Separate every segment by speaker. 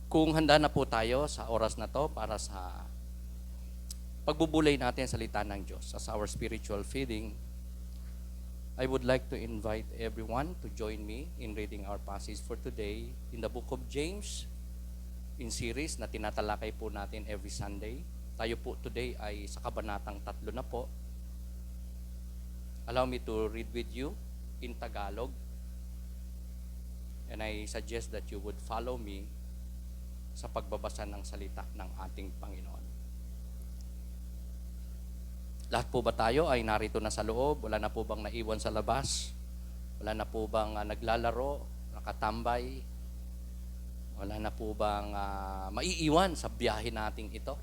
Speaker 1: Kung handa na po tayo sa oras na to para sa pagbubulay natin sa salita ng Diyos as our spiritual feeding, I would like to invite everyone to join me in reading our passage for today in the book of James, in series na tinatalakay po natin every Sunday. Tayo po today ay sa kabanatang 3 na po. Allow me to read with you in Tagalog, and I suggest that you would follow me sa pagbabasa ng salita ng ating Panginoon. Lahat po ba tayo ay narito na sa loob? Wala na po bang naiwan sa labas? Wala na po bang naglalaro, nakatambay? Wala na po bang maiiwan sa biyahe nating ito?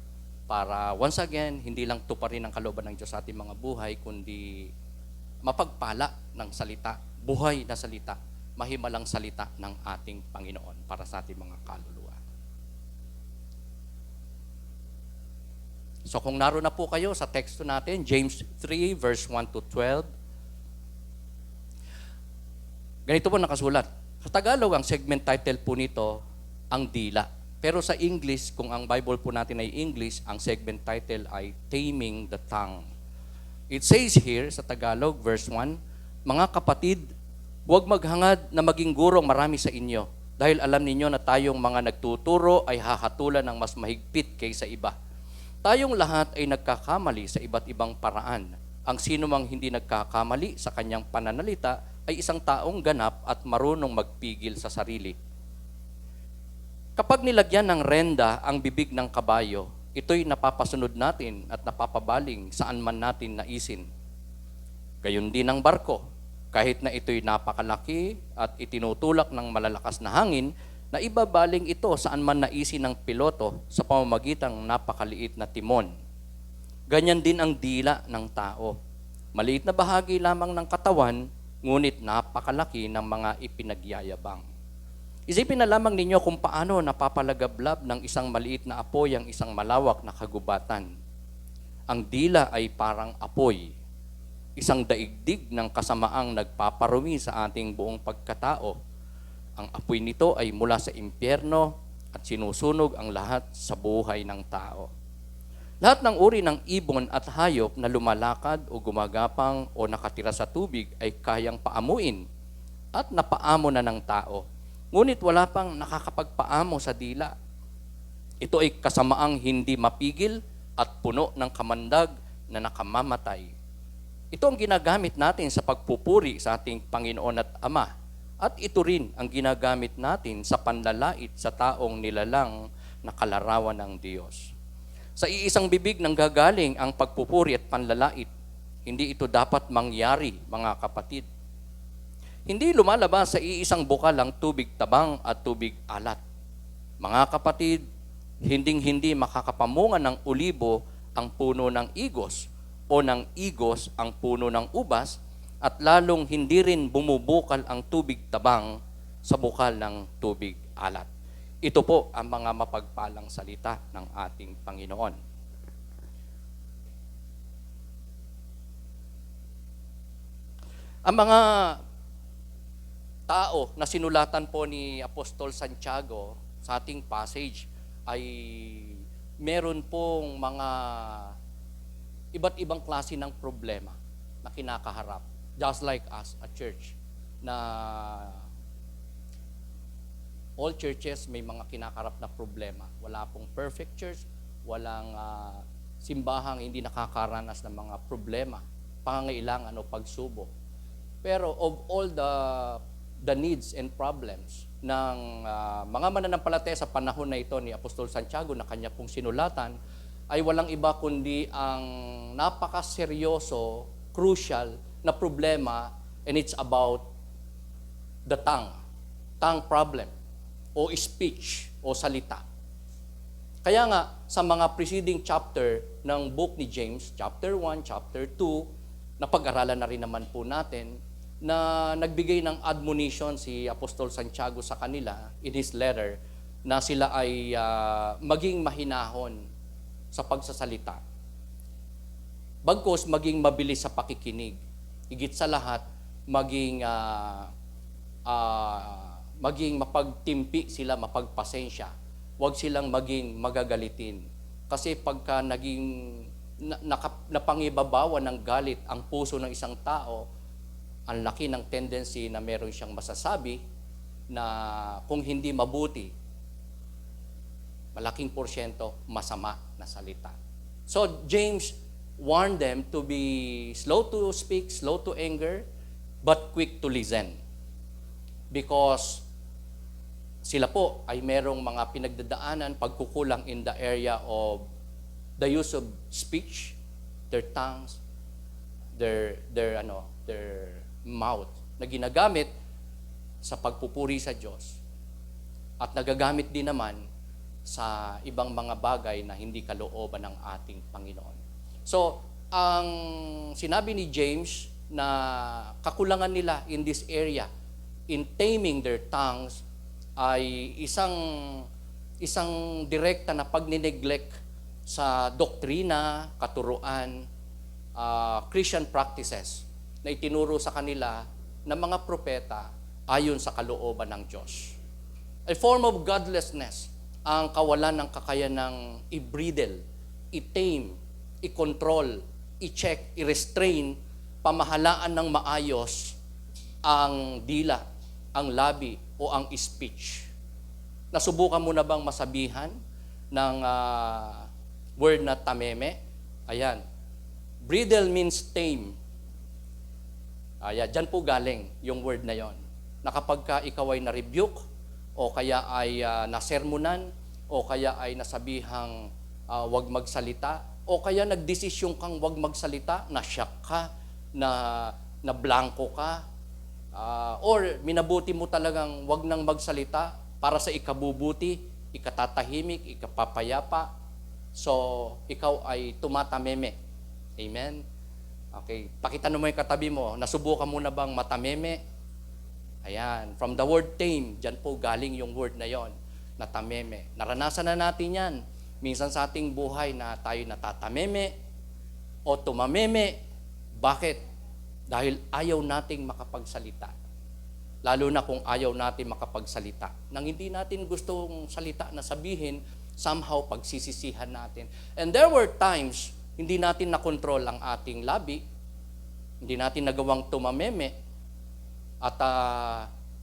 Speaker 1: Para once again, hindi lang tuparin ang kalooban ng Diyos sa ating mga buhay, kundi mapagpala ng salita, buhay na salita, mahimalang salita ng ating Panginoon para sa ating mga kaluluwa. So kung naroon na po kayo sa teksto natin, James 3 verse 1 to 12. Ganito po nakasulat. Sa Tagalog, ang segment title po nito, ang dila. Pero sa English, kung ang Bible po natin ay English, ang segment title ay Taming the Tongue. It says here sa Tagalog, verse 1, mga kapatid, huwag maghangad na maging gurong marami sa inyo, dahil alam ninyo na tayong mga nagtuturo ay hahatulan ng mas mahigpit kaysa iba. Tayong lahat ay nagkakamali sa iba't ibang paraan. Ang sino mang hindi nagkakamali sa kanyang pananalita ay isang taong ganap at marunong magpigil sa sarili. Kapag nilagyan ng renda ang bibig ng kabayo, ito'y napapasunod natin at napapabaling saan man natin naisin. Gayon din ang barko, kahit na ito'y napakalaki at itinutulak ng malalakas na hangin, na ibabaling ito saan man naisin ng piloto sa pamamagitang napakaliit na timon. Ganyan din ang dila ng tao. Maliit na bahagi lamang ng katawan, ngunit napakalaki ng mga ipinagyayabang. Isipin na lamang ninyo kung paano napapalagablab ng isang maliit na apoy ang isang malawak na kagubatan. Ang dila ay parang apoy, isang daigdig ng kasamaang nagpaparumi sa ating buong pagkatao. Ang apoy nito ay mula sa impyerno at sinusunog ang lahat sa buhay ng tao. Lahat ng uri ng ibon at hayop na lumalakad o gumagapang o nakatira sa tubig ay kayang paamuin at napaamo na ng tao. Ngunit wala pang nakakapagpaamo sa dila. Ito ay kasamaang hindi mapigil at puno ng kamandag na nakamamatay. Ito ang ginagamit natin sa pagpupuri sa ating Panginoon at Ama. At ito rin ang ginagamit natin sa panlalait sa taong nilalang na kalarawan ng Diyos. Sa iisang bibig nang gagaling ang pagpupuri at panlalait. Hindi ito dapat mangyari, mga kapatid. Hindi lumalabas sa iisang bukal ang tubig tabang at tubig alat. Mga kapatid, hinding-hindi makakapamunga ng ulibo ang puno ng igos o ng igos ang puno ng ubas, at lalong hindi rin bumubukal ang tubig tabang sa bukal ng tubig alat. Ito po ang mga mapagpalang salita ng ating Panginoon. Ang mga tao na sinulatan po ni Apostol Santiago sa ating passage ay meron pong mga iba't ibang klase ng problema na kinakaharap. Just like us, a church, na all churches may mga kinakarap na problema. Wala pong perfect church, walang simbahang hindi nakakaranas ng mga problema, pangangailangan o pagsubok. Pero of all the needs and problems ng mga mananampalataya sa panahon na ito ni Apostol Santiago na kanya pong sinulatan, ay walang iba kundi ang napakaseryoso, crucial na problema, and it's about the tongue problem, o speech, o salita. Kaya nga, sa mga preceding chapter ng book ni James, chapter 1, chapter 2, napag-aralan na rin naman po natin, na nagbigay ng admonition si Apostol Santiago sa kanila in his letter, na sila ay maging mahinahon sa pagsasalita. Bagkus maging mabilis sa pakikinig. Higit sa lahat, maging mapagtimpi sila, mapagpasensya huwag silang maging magagalitin. Kasi pagka napangibabawan ng galit ang puso ng isang tao, ang laki ng tendency na meron siyang masasabi na kung hindi mabuti, malaking porsyento masama na salita. So James warned them to be slow to speak, slow to anger, but quick to listen. Because sila po ay merong mga pinagdadaanan, pagkukulang in the area of the use of speech, their tongues, their mouth na ginagamit sa pagpupuri sa Diyos at nagagamit din naman sa ibang mga bagay na hindi kalooban ng ating Panginoon. So, ang sinabi ni James na kakulangan nila in this area in taming their tongues ay isang direkta na pagnineglect sa doktrina, katuruan, Christian practices na itinuro sa kanila ng mga propeta ayon sa kalooban ng Diyos. A form of godlessness ang kawalan ng kakayanang i-bridle, i-tame, i-control, i-check, i-restrain, pamahalaan ng maayos ang dila, ang labi o ang speech. Nasubukan mo na bang masabihan ng word na tameme? Ayan. Bridle means tame. Ayan, dyan po galing yung word na yon. Na kapag ka ikaw ay na-rebuke, o kaya ay nasermonan, o kaya ay nasabihang wag magsalita, o kaya nagdesisyon kang wag magsalita, na-shock ka, na blanco ka, or minabuti mo talagang wag nang magsalita para sa ikabubuti, ikatatahimik, ikapapayapa. So, ikaw ay tumatameme. Amen? Okay. Pakita mo yung katabi mo. Nasubukan mo na bang matameme? Ayan. From the word tame, dyan po galing yung word na yon, na tameme. Naranasan na natin yan. Minsan sa ating buhay na tayo natatameme o tumameme. Bakit? Dahil ayaw nating makapagsalita. Lalo na kung ayaw natin makapagsalita. Nang hindi natin gustong salita na sabihin, somehow pagsisisihan natin. And there were times, hindi natin nakontrol ang ating labi, hindi natin nagawang tumameme, at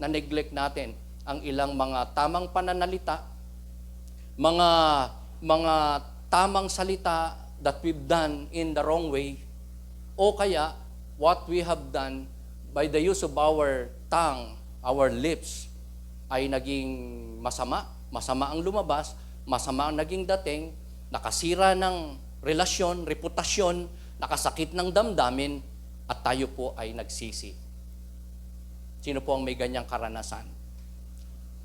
Speaker 1: na-neglect natin ang ilang mga tamang pananalita, mga tamang salita that we've done in the wrong way, o kaya what we have done by the use of our tongue, our lips, ay naging masama ang lumabas, masama ang naging dating, nakasira ng relasyon, reputasyon, nakasakit ng damdamin, at tayo po ay nagsisi. Sino po ang may ganyang karanasan?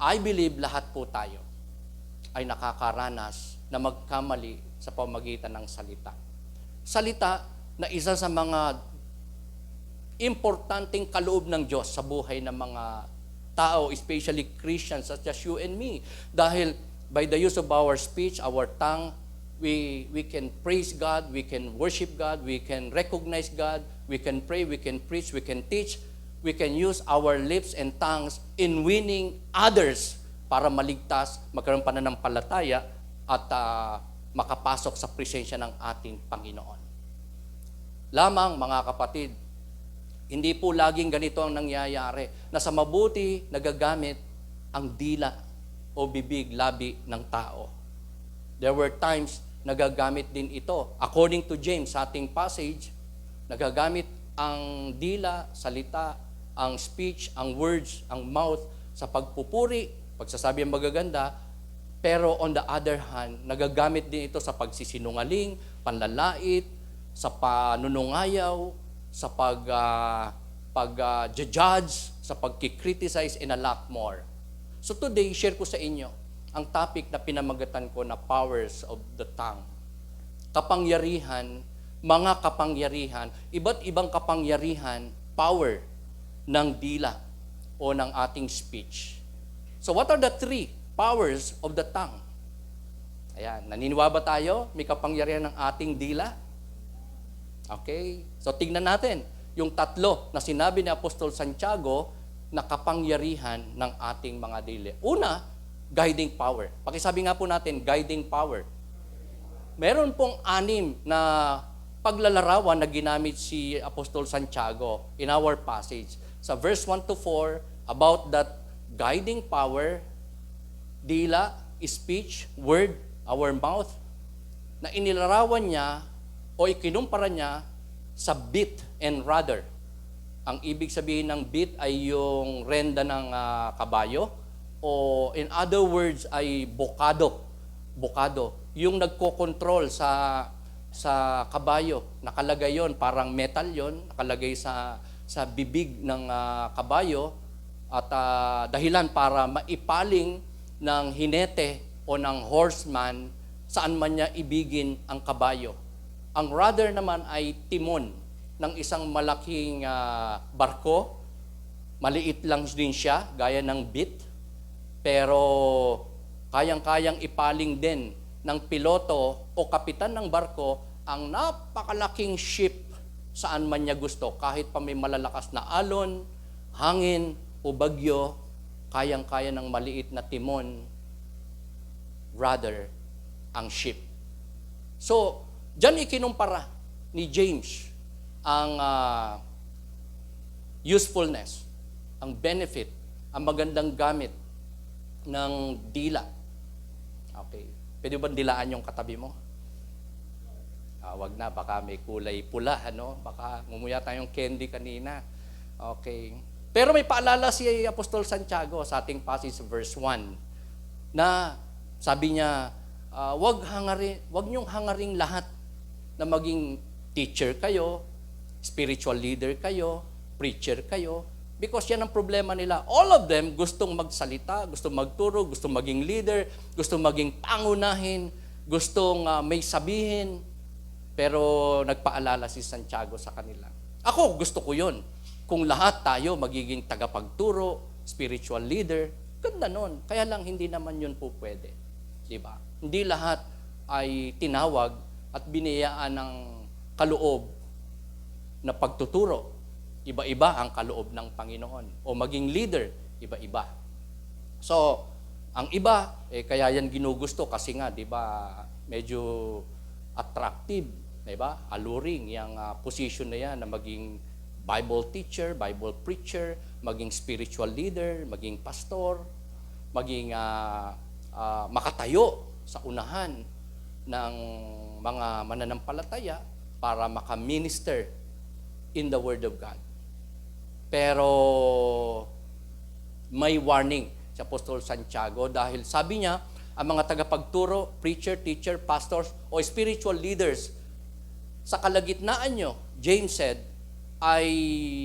Speaker 1: I believe lahat po tayo ay nakakaranas na magkamali sa pamamagitan ng salita. Salita na isa sa mga importanteng kaloob ng Diyos sa buhay ng mga tao, especially Christians such as you and me. Dahil by the use of our speech, our tongue, we can praise God, we can worship God, we can recognize God, we can pray, we can preach, we can teach, we can use our lips and tongues in winning others para maligtas, magkaroon pananampalataya at makapasok sa presensya ng ating Panginoon. Lamang mga kapatid, hindi po laging ganito ang nangyayari na sa mabuti nagagamit ang dila o bibig, labi ng tao. There were times nagagamit din ito. According to James, sa ating passage, nagagamit ang dila, salita, ang speech, ang words, ang mouth sa pagpupuri, pagsasabi ang magaganda, pero on the other hand, nagagamit din ito sa pagsisinungaling, panlalait, sa panunungayaw, sa pag-judge, sa pagkikriticize, and a lot more. So today, share ko sa inyo ang topic na pinamagatan ko na powers of the tongue. Kapangyarihan, mga kapangyarihan, iba't ibang kapangyarihan, power ng dila o ng ating speech. So what are the three powers of the tongue? Ayan, naniniwala ba tayo? May kapangyarihan ng ating dila? Okay? So tignan natin yung tatlo na sinabi ni Apostol Santiago na kapangyarihan ng ating mga dili. Una, guiding power. Pakisabi nga po natin, guiding power. Meron pong 6 na paglalarawan na ginamit si Apostol Santiago in our passage. Sa verse 1 to 4, about that guiding power, dila, speech, word, our mouth, na inilarawan niya o ikinumpara niya sa bit and rudder. Ang ibig sabihin ng bit ay yung renda ng kabayo, o in other words ay bokado. Bokado, yung nagko-control sa kabayo. Nakalagay yon, parang metal yon, nakalagay sa bibig ng kabayo, at dahilan para maipaling ng hinete o ng horseman saan man niya ibigin ang kabayo. Ang rudder naman ay timon ng isang malaking barko. Maliit lang din siya, gaya ng bit, pero kayang-kayang ipaling din ng piloto o kapitan ng barko ang napakalaking ship saan man niya gusto. Kahit pa may malalakas na alon, hangin o bagyo, kayang-kaya ng maliit na timon, rudder, ang ship. So, diyan ikinumpara ni James ang usefulness, ang benefit, ang magandang gamit ng dila. Okay. Pwede ba dilaan yung katabi mo? Wag na, baka may kulay pula, ano? Baka ngumuya tayong candy kanina. Okay. Pero may paalala si Apostol Santiago sa ating passage verse 1 na sabi niya, wag niyong hangaring lahat na maging teacher kayo, spiritual leader kayo, preacher kayo, because yan ang problema nila. All of them gustong magsalita, gustong magturo, gustong maging leader, gustong maging pangunahin, gustong may sabihin, pero nagpaalala si Santiago sa kanila. Ako, gusto ko yun. Kung lahat tayo magiging tagapagturo, spiritual leader, ganda nun. Kaya lang hindi naman yun po pwede. Diba? Hindi lahat ay tinawag at biniyaan ng kaloob na pagtuturo. Iba-iba ang kaloob ng Panginoon. O maging leader, iba-iba. So, ang iba, kaya yan ginugusto kasi nga, di ba, medyo attractive, di ba? Alluring yung position na yan na maging Bible teacher, Bible preacher, maging spiritual leader, maging pastor, maging makatayo sa unahan ng mga mananampalataya para maka-minister in the Word of God. Pero may warning si Apostol Santiago dahil sabi niya, ang mga tagapagturo, preacher, teacher, pastors, o spiritual leaders, sa kalagitnaan nyo, James said, ay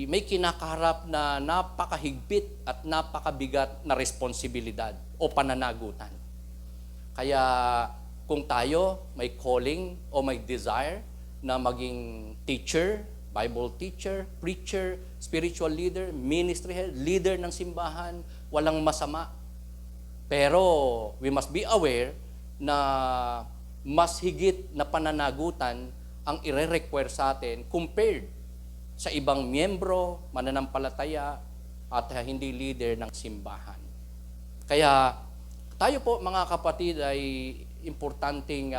Speaker 1: may kinakaharap na napakahigpit at napakabigat na responsibilidad o pananagutan. Kaya kung tayo may calling o may desire na maging teacher, Bible teacher, preacher, spiritual leader, ministry head, leader ng simbahan, walang masama. Pero we must be aware na mas higit na pananagutan ang ire-require sa atin compared sa ibang miyembro, mananampalataya, at hindi leader ng simbahan. Kaya tayo po mga kapatid ay importanteng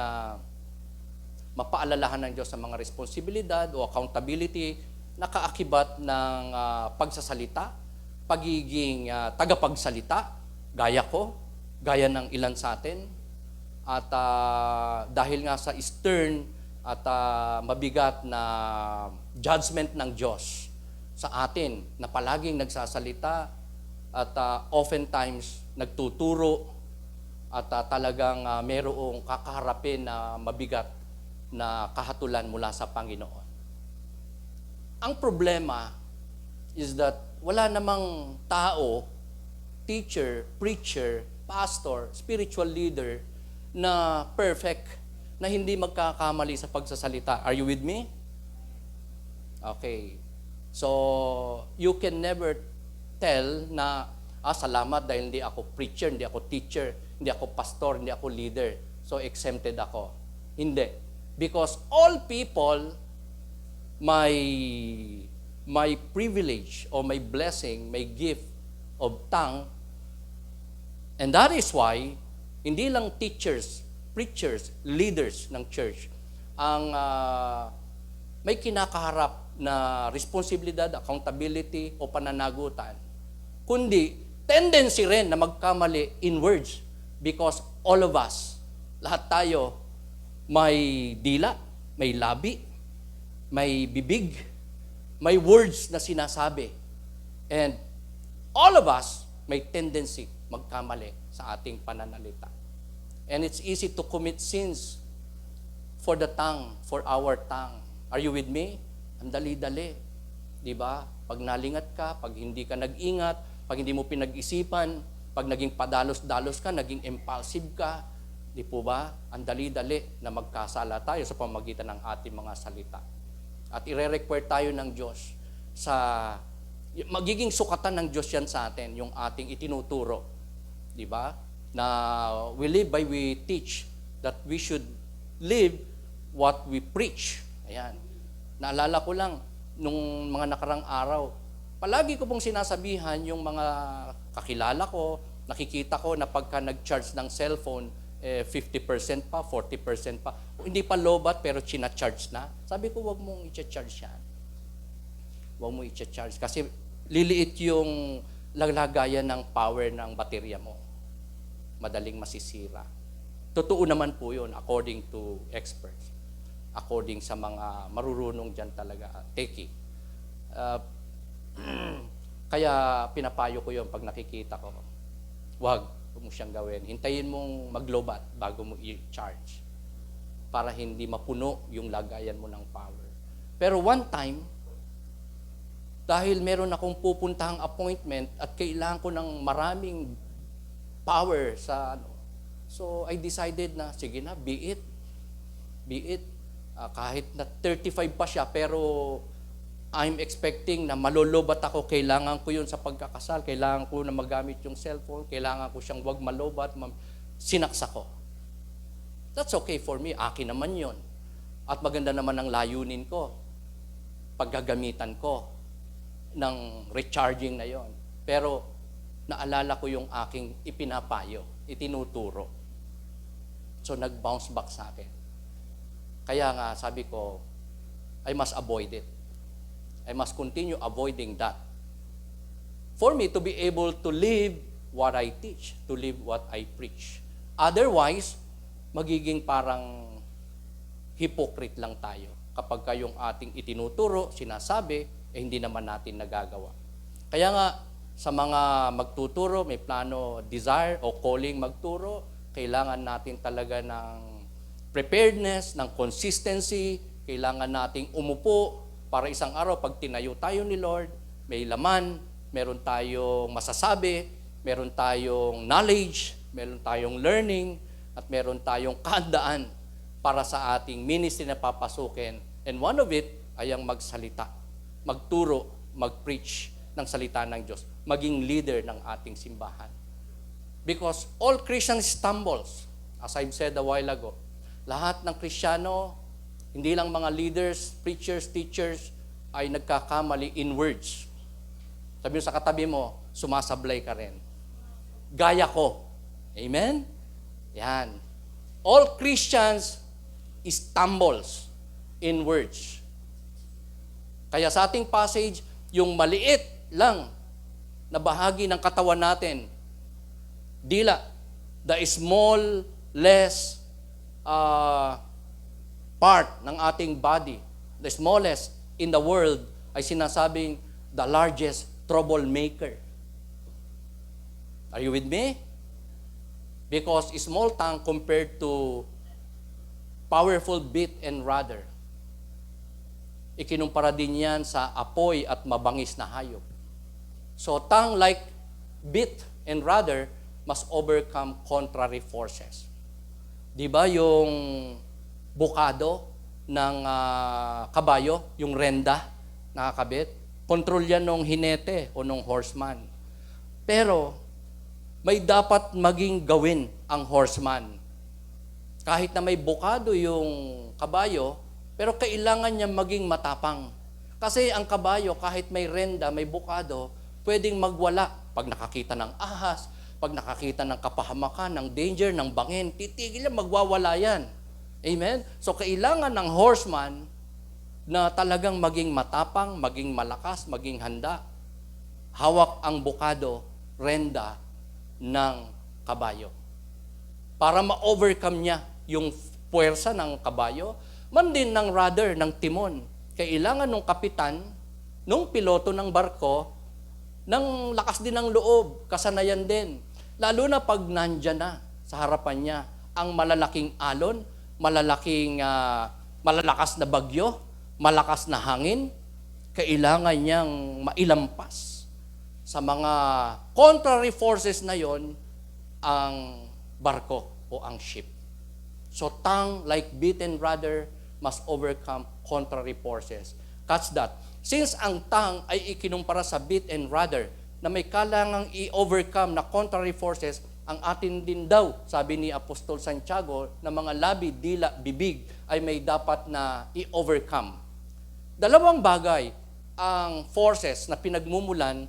Speaker 1: mapaalalahan ng Diyos sa mga responsibilidad o accountability na kaakibat ng pagsasalita, pagiging tagapagsalita, gaya ko, gaya ng ilan sa atin. At dahil nga sa stern at mabigat na judgment ng Diyos sa atin na palaging nagsasalita at oftentimes nagtuturo at talagang mayroong kakaharapin na mabigat na kahatulan mula sa Panginoon. Ang problema is that wala namang tao, teacher, preacher, pastor, spiritual leader na perfect, na hindi magkakamali sa pagsasalita. Are you with me? Okay. So, you can never tell na, salamat dahil hindi ako preacher, hindi ako teacher, hindi ako pastor, hindi ako leader. So, exempted ako. Hindi. Because all people, my privilege or my blessing, my gift of tongue And that is why, hindi lang teachers, preachers, leaders ng church ang may kinakaharap na responsibilidad, accountability o pananagutan, kundi tendency rin na magkamali in words because all of us, lahat tayo, may dila, may labi, may bibig, may words na sinasabi. And all of us may tendency magkamali sa ating pananalita. And it's easy to commit sins for the tongue, for our tongue. Are you with me? Ang dali-dali. Di ba? Pag nalingat ka, pag hindi ka nag-ingat, pag hindi mo pinag-isipan, pag naging padalos-dalos ka, naging impulsive ka, di po ba? Ang dali-dali na magkasala tayo sa pamamagitan ng ating mga salita. At ire-require tayo ng Diyos sa magiging sukatan ng Diyos yan sa atin, yung ating itinuturo. Di ba? Na we live by we teach, that we should live what we preach. Ayan. Naalala ko lang, nung mga nakarang araw, palagi ko pong sinasabihan yung mga kakilala ko, nakikita ko na pagka nag-charge ng cellphone, 50% pa, 40% pa. Hindi pa lobat pero china-charge na. Sabi ko, wag mong i-charge yan. Wag mong i-charge kasi liliit yung lagayan ng power ng baterya mo. Madaling masisira. Totoo naman po yun according to experts. According sa mga marurunong dyan talaga, techie. Kaya pinapayo ko yun pag nakikita ko. Wag mo siyang gawin. Hintayin mong maglobat bago mo i-charge para hindi mapuno yung lagayan mo ng power. Pero one time, dahil meron akong pupuntahang appointment at kailangan ko ng maraming power sa so I decided na, sige na, be it. Kahit na 35 pa siya, pero I'm expecting na malolobat ako, kailangan ko yun sa pagkakasal, kailangan ko na magamit yung cellphone, kailangan ko siyang wag malobat, sinaksa ko. That's okay for me, akin naman yun. At maganda naman ang layunin ko, paggagamitan ko ng recharging na yon. Pero naalala ko yung aking ipinapayo, itinuturo. So nag-bounce back sa akin. Kaya nga sabi ko, I must avoid it. I must continue avoiding that. For me to be able to live what I teach, to live what I preach. Otherwise, magiging parang hypocrite lang tayo. Kapag kayong ating itinuturo, sinasabi, hindi naman natin nagagawa. Kaya nga, sa mga magtuturo, may plano, desire o calling magturo, kailangan natin talaga ng preparedness, ng consistency, kailangan nating umupo para isang araw, pag tinayo tayo ni Lord, may laman, meron tayong masasabi, meron tayong knowledge, meron tayong learning, at meron tayong kahandaan para sa ating ministry na papasukin. And one of it ay ang magsalita, magturo, mag-preach ng salita ng Diyos, maging leader ng ating simbahan. Because all Christians stumbles, as I've said a while ago. Lahat ng Kristiyano, hindi lang mga leaders, preachers, teachers, ay nagkakamali in words. Sabi mo sa katabi mo, sumasablay ka rin. Gaya ko. Amen? Yan. All Christians stumbles in words. Kaya sa ating passage, yung maliit lang na bahagi ng katawan natin, dila, the small, less part ng ating body, the smallest in the world, ay sinasabing the largest troublemaker. Are you with me? Because small tongue compared to powerful bit and rudder, ikinumpara din yan sa apoy at mabangis na hayop. So tongue like bit and rudder must overcome contrary forces. Di ba yung bukado ng kabayo, yung renda nakakabit, control yan ng hinete o ng horseman. Pero may dapat maging gawin ang horseman. Kahit na may bukado yung kabayo, pero kailangan niya maging matapang. Kasi ang kabayo, kahit may renda, may bukado, pwedeng magwala pag nakakita ng ahas, Pag nakakita ng kapahamakan, ng danger, ng bangin, titigil yan, magwawala yan. Amen? So kailangan ng horseman na talagang maging matapang, maging malakas, maging handa. Hawak ang bukado, renda ng kabayo. Para ma-overcome niya yung puwersa ng kabayo, man din ng rudder, ng timon. Kailangan ng kapitan, nung piloto ng barko, ng lakas din ng loob, kasanayan din. Lalo na pag nandyan na sa harapan niya ang malalaking alon, malalakas na bagyo, malakas na hangin, kailangan niyang mailampas sa mga contrary forces na yon ang barko o ang ship. So tongue, like beaten rudder, must overcome contrary forces. Catch that. Since ang tongue ay ikinumpara sa beat and rudder, na may kalangang i-overcome na contrary forces, ang atin din daw, sabi ni Apostol Santiago, na mga labi, dila, bibig ay may dapat na i-overcome. Dalawang bagay ang forces na pinagmumulan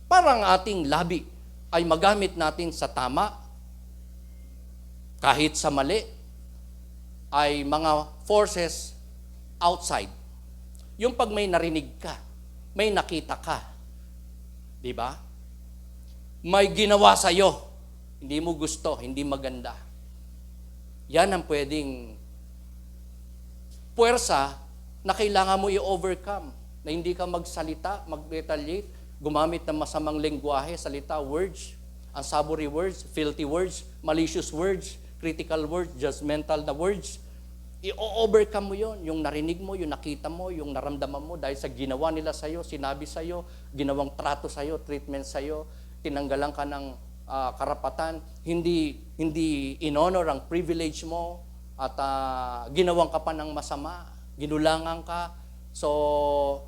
Speaker 1: para ang ating labi ay magamit natin sa tama, kahit sa mali, ay mga forces outside. Yung pag may narinig ka, may nakita ka, di ba? May ginawa sa'yo, hindi mo gusto, hindi maganda. Yan ang pwedeng puwersa na kailangan mo i-overcome, na hindi ka magsalita, mag-retaliate, gumamit ng masamang lengguwahe, salita, words, unsavory words, filthy words, malicious words, critical words, judgmental na words. I-overcome mo yon, yung narinig mo, yung nakita mo, yung naramdaman mo dahil sa ginawa nila sa'yo, sinabi sa'yo, ginawang trato sa'yo, treatment sa'yo, tinanggalan ka ng karapatan, hindi in-honor ang privilege mo, at ginawang ka pa ng masama, ginulangan ka. So,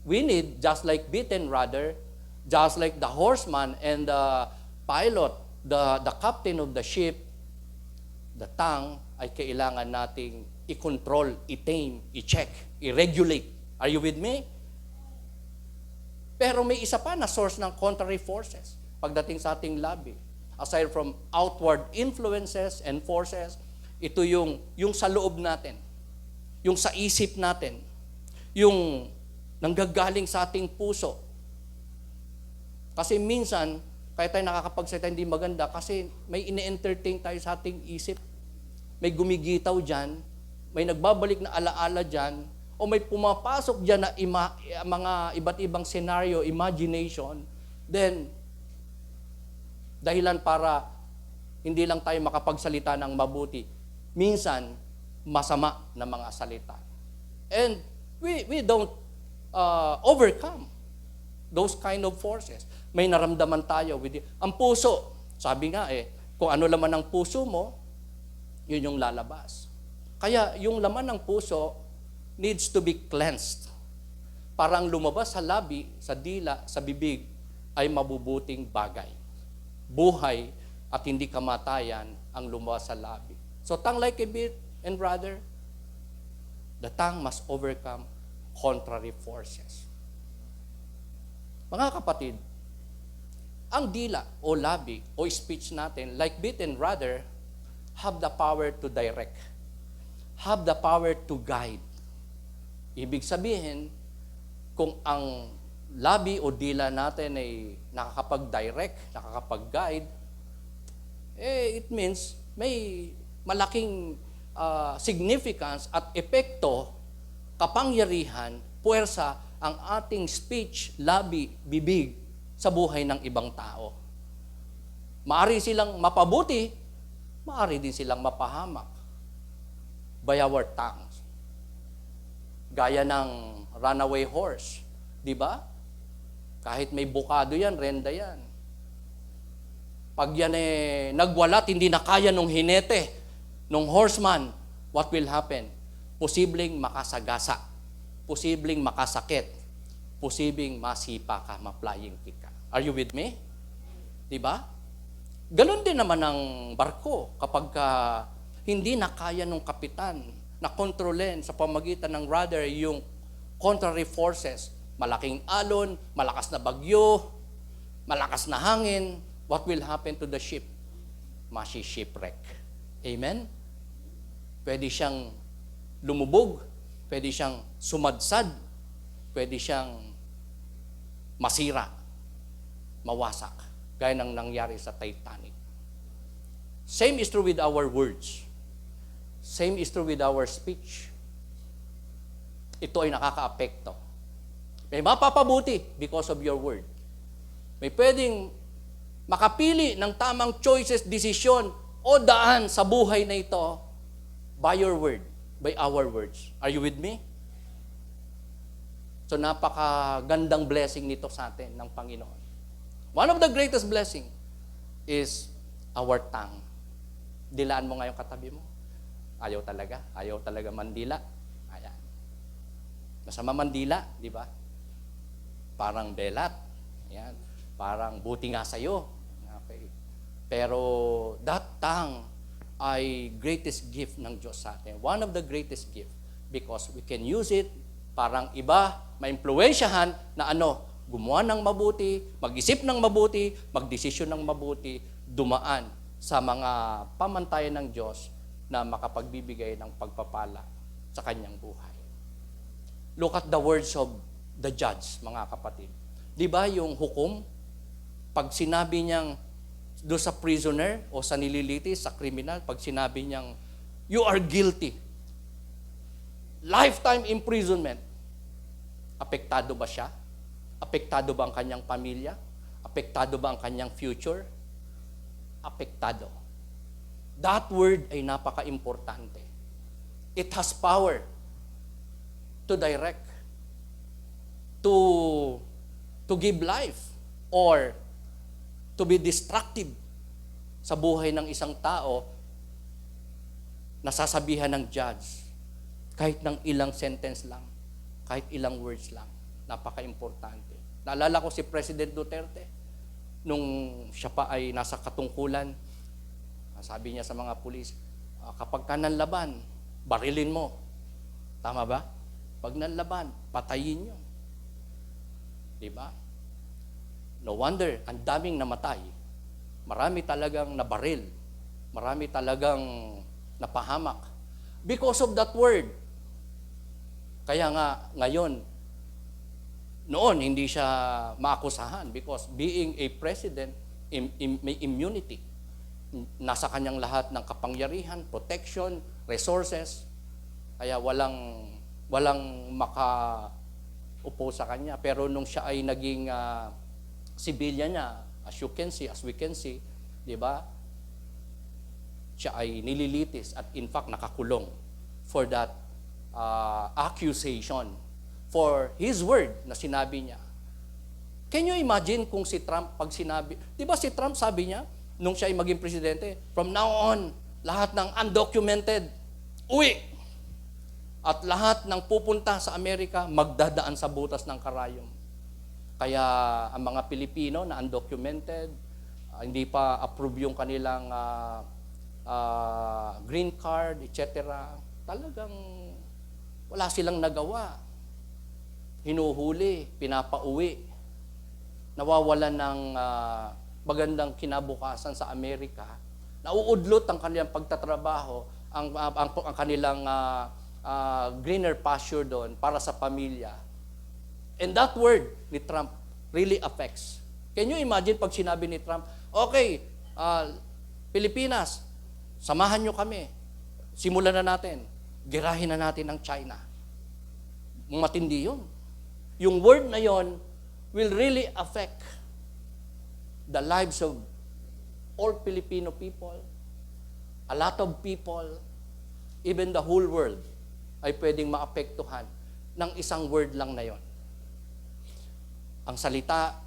Speaker 1: we need, just like beaten rudder, just like the horseman and the pilot, the captain of the ship, the tongue, ay kailangan nating i-control, i-tame, i-check, i-regulate. Are you with me? Pero may isa pa na source ng contrary forces pagdating sa ating labi. Aside from outward influences and forces, ito yung sa loob natin, yung sa isip natin, yung nanggagaling sa ating puso. Kasi minsan, kaya tayo nakakapagsalita hindi maganda kasi may ine-entertain tayo sa ating isip. May gumigitaw dyan, may nagbabalik na alaala dyan, o may pumapasok dyan na mga iba't ibang scenario, imagination, then, dahilan para hindi lang tayo makapagsalita ng mabuti. Minsan, masama na mga salita. And we don't overcome those kind of forces. May naramdaman tayo. Ang puso, sabi nga kung ano laman ng puso mo, yun yung lalabas. Kaya yung laman ng puso needs to be cleansed. Para ang lumabas sa labi, sa dila, sa bibig, ay mabubuting bagay. Buhay at hindi kamatayan ang lumabas sa labi. So tongue like a beat and rudder, the tongue must overcome contrary forces. Mga kapatid, ang dila o labi o speech natin, like beat and rudder, have the power to direct. Have the power to guide. Ibig sabihin, kung ang labi o dila natin ay nakakapag-direct, nakakapag-guide, it means may malaking significance at epekto, kapangyarihan, puwersa ang ating speech, labi, bibig sa buhay ng ibang tao. Maari silang mapabuti, maari din silang mapahamak by our tongues. Gaya ng runaway horse, di ba? Kahit may bukado yan, renda yan. Pag yan nagwalat, hindi na kaya nung hinete, nung horseman, what will happen? Posibleng makasagasa, posibleng makasakit, posibleng masipa ka, ma-flying kick ka. Are you with me? Di ba? Ganon din naman ang barko kapag hindi na kaya ng kapitan na kontrolin sa pamagitan ng rudder yung contrary forces. Malaking alon, malakas na bagyo, malakas na hangin, what will happen to the ship? Shipwreck. Amen? Pwede siyang lumubog, pwede siyang sumadsad, pwede siyang masira, mawasak, gaya ng nangyari sa Titanic. Same is true with our words. Same is true with our speech. Ito ay nakakaapekto. May mapapabuti because of your word. May pwedeng makapili ng tamang choices, desisyon, o daan sa buhay na ito by your word, by our words. Are you with me? So napakagandang blessing nito sa atin ng Panginoon. One of the greatest blessing is our tongue. Dilaan mo nga yung katabi mo. Ayaw talaga mandila. Ayan. Masama mandila, di ba? Parang belat. Ayan. Parang buti nga sa'yo. Okay. Pero that tongue ay greatest gift ng Diyos sa atin. One of the greatest gift because we can use it parang iba, maimpluwensyahan na gumawa ng mabuti, mag-isip ng mabuti, magdesisyon ng mabuti, dumaan sa mga pamantayan ng Diyos na makapagbibigay ng pagpapala sa kanyang buhay. Look at the words of the judge, mga kapatid. Di ba yung hukom, pag sinabi niyang doon sa prisoner o sa nililitis, sa kriminal, pag sinabi niyang, you are guilty, lifetime imprisonment, apektado ba siya? Apektado ba ang kanyang pamilya? Apektado ba ang kanyang future? Apektado. That word ay napaka-importante. It has power to direct, to give life, or to be destructive sa buhay ng isang tao, nasasabihan ng judge, kahit ng ilang sentence lang, kahit ilang words lang, napaka-importante. Naalala ko si President Duterte, nung siya pa ay nasa katungkulan, sabi niya sa mga pulis, kapag ka nanlaban, barilin mo. Tama ba? Pag nanlaban, patayin niyo. Diba? No wonder, ang daming namatay. Marami talagang nabaril. Marami talagang napahamak. Because of that word. Kaya nga, ngayon, noon, hindi siya maakusahan because being a president, may immunity. Nasa kanyang lahat ng kapangyarihan, protection, resources. Kaya walang makaupo sa kanya. Pero nung siya ay naging civilian niya, as we can see, di ba? Siya ay nililitis at in fact nakakulong for that accusation, for his word na sinabi niya. Can you imagine kung si Trump pag sinabi, di ba si Trump sabi niya, nung siya ay maging presidente, from now on, lahat ng undocumented, uwi. At lahat ng pupunta sa Amerika, magdadaan sa butas ng karayom. Kaya ang mga Pilipino na undocumented, hindi pa approve yung kanilang green card, etc. Talagang wala silang nagawa. Hinuhuli, pinapauwi. Nawawalan ng magandang kinabukasan sa Amerika. Nauudlot ang kanilang pagtatrabaho, ang kanilang greener pasture doon para sa pamilya. And that word ni Trump really affects. Can you imagine pag sinabi ni Trump, okay, Pilipinas, samahan nyo kami. Simulan na natin. Girahin na natin ang China. Matindi yun. Yung word na yon will really affect the lives of all Filipino people, a lot of people, even the whole world, ay pwedeng maapektuhan ng isang word lang na yon. Ang salita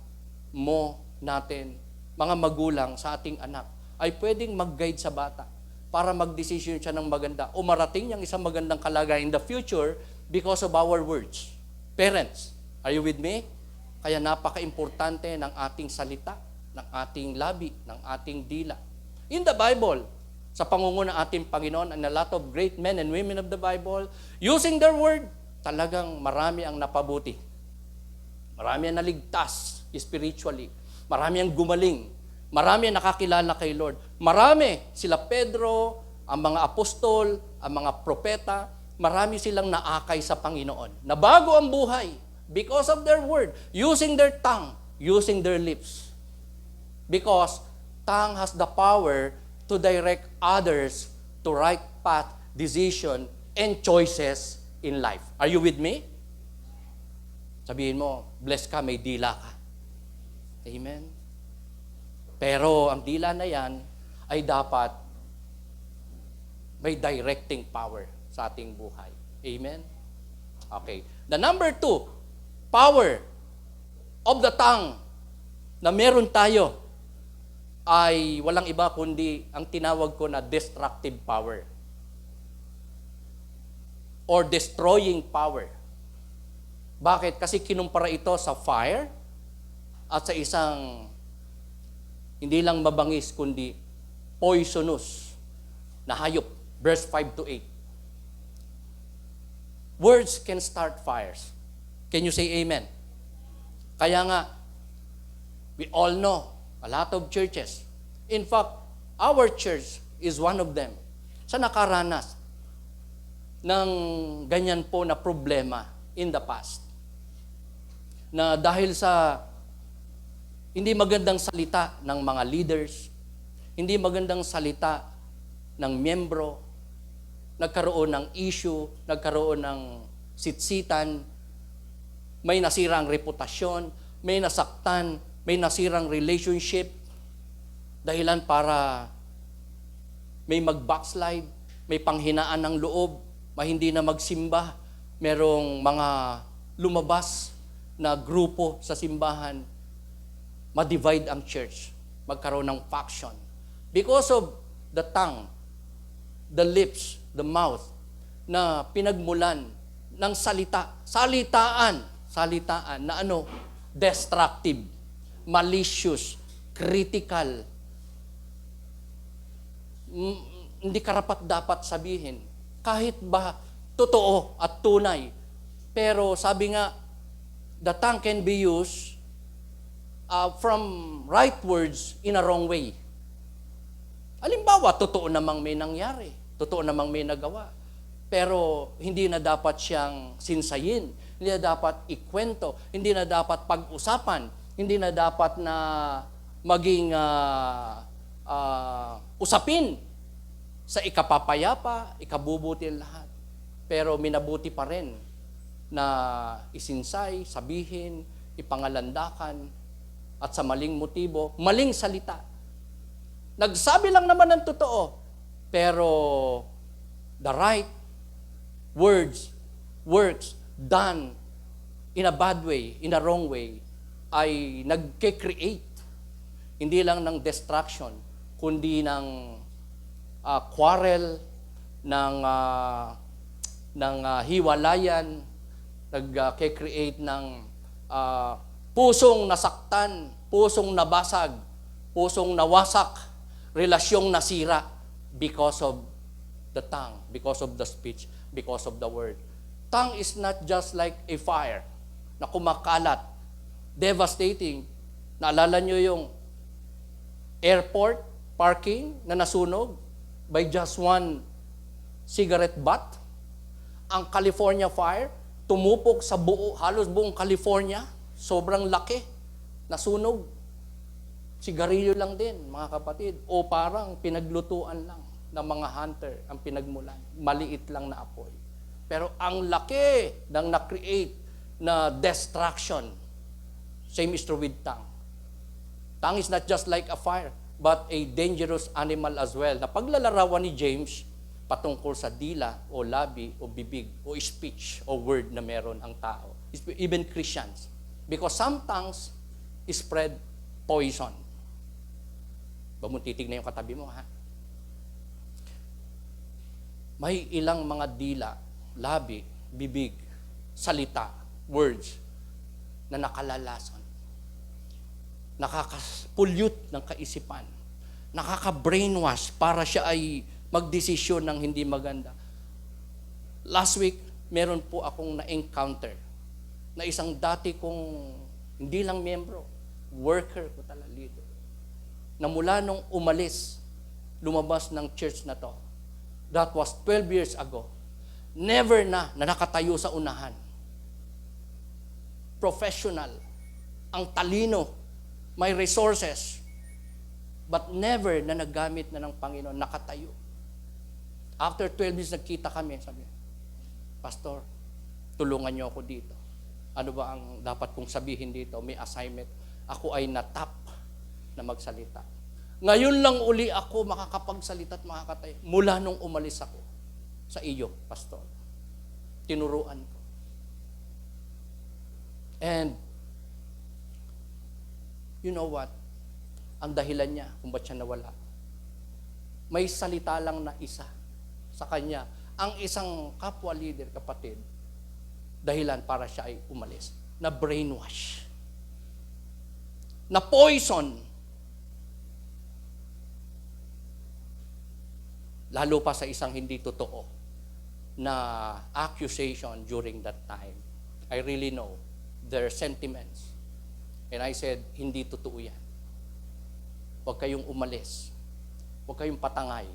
Speaker 1: mo natin, mga magulang sa ating anak, ay pwedeng mag-guide sa bata para mag-decision siya ng maganda o marating niyang isang magandang kalagayan in the future because of our words. Parents, are you with me? Kaya napaka-importante ng ating salita, ng ating labi, ng ating dila. In the Bible, sa pangunguna ng ating Panginoon, and a lot of great men and women of the Bible, using their word, talagang marami ang napabuti. Marami ang naligtas spiritually. Marami ang gumaling. Marami ang nakakilala kay Lord. Marami, sila Pedro, ang mga apostol, ang mga propeta, marami silang naakay sa Panginoon. Nabago ang buhay because of their word, using their tongue, using their lips. Because tongue has the power to direct others to right path, decision, and choices in life. Are you with me? Sabihin mo, blessed ka, may dila ka. Amen? Pero ang dila na yan ay dapat may directing power sa ating buhay. Amen? Okay. The number 2, power of the tongue na meron tayo ay walang iba kundi ang tinawag ko na destructive power or destroying power. Bakit? Kasi kinumpara ito sa fire at sa isang hindi lang mabangis kundi poisonous na hayop. Verse 5 to 8. Words can start fires. Can you say amen? Kaya nga, we all know a lot of churches. In fact, our church is one of them sa nakaranas ng ganyan po na problema in the past. Na dahil sa hindi magandang salita ng mga leaders, hindi magandang salita ng miyembro, nagkaroon ng issue, nagkaroon ng sitsitan, may nasirang reputasyon, may nasaktan, may nasirang relationship, dahilan para may mag-backslide, may panghinaan ng loob, may hindi na magsimba, merong mga lumabas na grupo sa simbahan, ma-divide ang church, magkaroon ng faction. Because of the tongue, the lips, the mouth, na pinagmulan ng salitaan na destructive, malicious, critical, hindi karapat-dapat sabihin. Kahit ba totoo at tunay, pero sabi nga, the tongue can be used from right words in a wrong way. Halimbawa, totoo namang may nangyari, totoo namang may nagawa, pero hindi na dapat siyang sinsayin, hindi na dapat ikwento, hindi na dapat pag-usapan, hindi na dapat na maging usapin sa ikapapayapa, ikabubuti lahat. Pero minabuti pa rin na isinsay, sabihin, ipangalandakan, at sa maling motibo, maling salita. Nagsabi lang naman ng totoo, pero the right words, works done in a bad way, in a wrong way, ay nagke-create hindi lang ng destruction, kundi ng quarrel, ng hiwalayan, nagke-create ng pusong nasaktan, pusong nabasag, pusong nawasak, relasyong nasira because of the tongue, because of the speech, because of the word. Tongue is not just like a fire na kumakalat, devastating. Naalala nyo yung airport parking na nasunog by just one cigarette butt? Ang California fire, tumupok sa halos buong California, sobrang laki, nasunog. Sigarilyo lang din, mga kapatid. O parang pinaglutuan lang ng mga hunter ang pinagmulan. Maliit lang na apoy. Pero ang laki ng na-create na destruction. Same is true with tongue. Tongue is not just like a fire, but a dangerous animal as well. Na paglalarawan ni James patungkol sa dila o labi o bibig o speech o word na meron ang tao. Even Christians. Because some tongues spread poison. Bumutitig na yung katabi mo, ha? May ilang mga dila, labi, bibig, salita, words na nakalalason. Nakaka-pollute ng kaisipan. Nakaka-brainwash para siya ay magdesisyon ng hindi maganda. Last week, meron po akong na-encounter na isang dati kong hindi lang miyembro, worker ko talaga dito. na mula nung lumabas ng church na to, that was 12 years ago, never na nakatayo sa unahan. Professional, ang talino, may resources, but never na naggamit na ng Panginoon, nakatayo. After 12 years, nagkita kami, sabi, Pastor, tulungan niyo ako dito. Ano ba ang dapat kong sabihin dito? May assignment. Ako ay natap na magsalita. Ngayon lang uli ako makakapagsalita at makakatayo. Mula nung umalis ako sa iyo, Pastor. Tinuruan ko. And, you know what? Ang dahilan niya kung ba't siya nawala. May salita lang na isa sa kanya. Ang isang kapwa leader, kapatid, dahilan para siya ay umalis. Na brainwash. Na poison. Lalo pa sa isang hindi totoo na accusation during that time. I really know their sentiments. And I said, hindi totoo yan. Huwag kayong umalis. Huwag kayong patangay.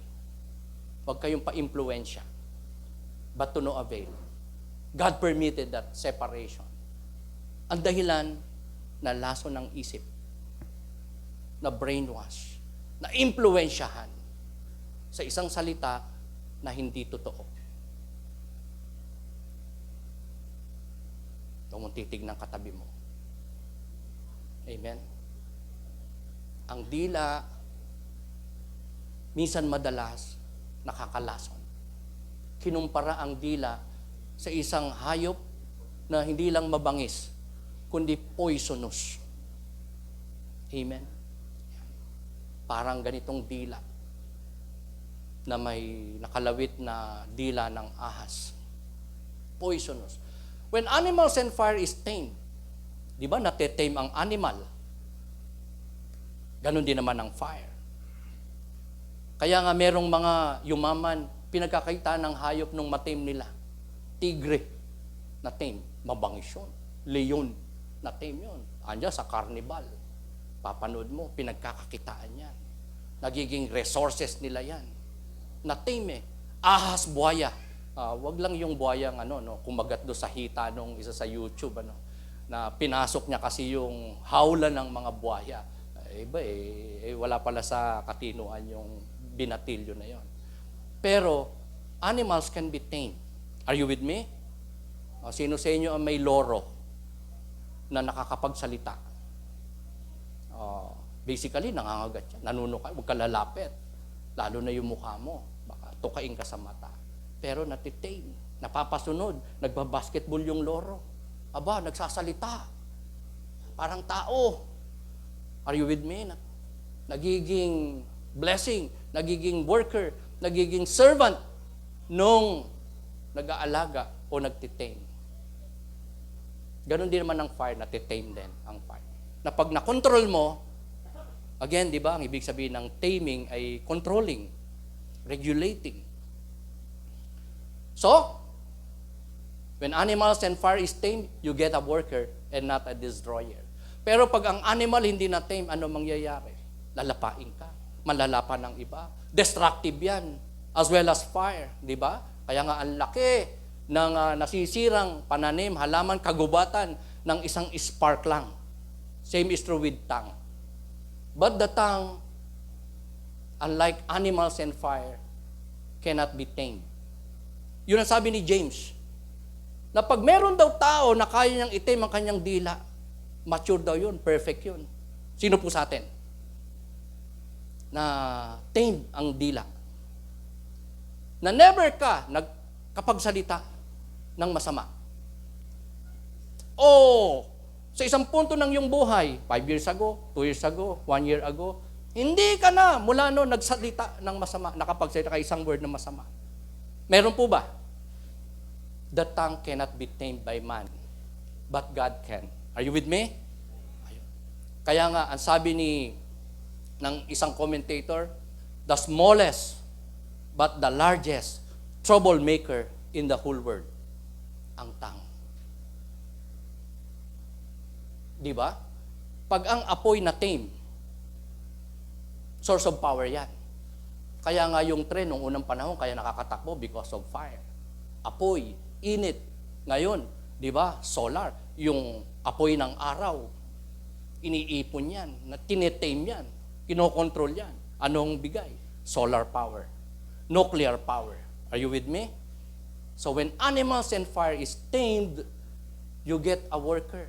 Speaker 1: Huwag kayong pa-impluensya. But to no avail. God permitted that separation. Ang dahilan na laso ng isip, na brainwash, na impluensyahan sa isang salita na hindi totoo. Ito mong titignan katabi mo. Amen? Ang dila, minsan madalas, nakakalason. Kinumpara ang dila sa isang hayop na hindi lang mabangis, kundi poisonous. Amen? Parang ganitong dila na may nakalawit na dila ng ahas. Poisonous. When animals and fire is tamed, di ba natetame ang animal? Ganon din naman ang fire. Kaya nga merong mga yumaman, pinagkakaitan ng hayop nung matame nila. Tigre na tame, mabangis yun. Leon na tame yun. Andiyan sa carnival. Papanood mo, pinagkakakitaan yan. Nagiging resources nila yan. Na tame eh. Ahas, buhaya. Wag lang yung buhayang kumagat do sa hita nung isa sa YouTube na pinasok niya kasi yung hawla ng mga buhaya. Wala pala sa katinuan yung binatilyo na yon. Pero animals can be tamed. Are you with me? Sino sa inyo ang may loro na nakakapagsalita? Basically, nangangagat siya. Nanunuka, huwag ka lalapit. Lalo na yung mukha mo. Baka tukain ka sa mata. Pero natitame, napapasunod, nagbabasketball yung loro. Aba, nagsasalita. Parang tao. Are you with me? Nagiging blessing, nagiging worker, nagiging servant nung nag-aalaga o nagtitame. Ganon din naman ang fire, natitame din ang fire. Na pag na-control mo, again, di ba, ang ibig sabihin ng taming ay controlling, regulating. So, when animals and fire is tamed, you get a worker and not a destroyer. Pero pag ang animal hindi na tame, ano mangyayari? Lalapain ka. Malalapa ng iba. Destructive yan. As well as fire. Di ba? Kaya nga ang laki ng nasisirang pananim, halaman, kagubatan ng isang spark lang. Same is true with tongue. But the tongue, unlike animals and fire, cannot be tamed. Yun ang sabi ni James, na pag meron daw tao na kaya niyang itim ang kanyang dila, mature daw yun, perfect yun. Sino po sa atin? Na tame ang dila. Na never ka nagkapagsalita ng masama. O sa isang punto ng iyong buhay, 5 years ago, 2 years ago, 1 year ago, hindi ka na mula noon nagsalita ng masama, nakapagsalita ka isang word ng masama. Meron po ba? The tongue cannot be tamed by man, but God can. Are you with me? Ayun. Kaya nga, ang sabi ng isang commentator, the smallest but the largest troublemaker in the whole world, ang tongue. Di ba? Pag ang apoy na tame, Source of power yan. Kaya nga yung tren, nung unang panahon, kaya nakakatakbo because of fire. Apoy, init. Ngayon, di ba, solar. Yung apoy ng araw, iniipon yan, tinetame yan, kinokontrol yan. Anong bigay? Solar power. Nuclear power. Are you with me? So when animals and fire is tamed, you get a worker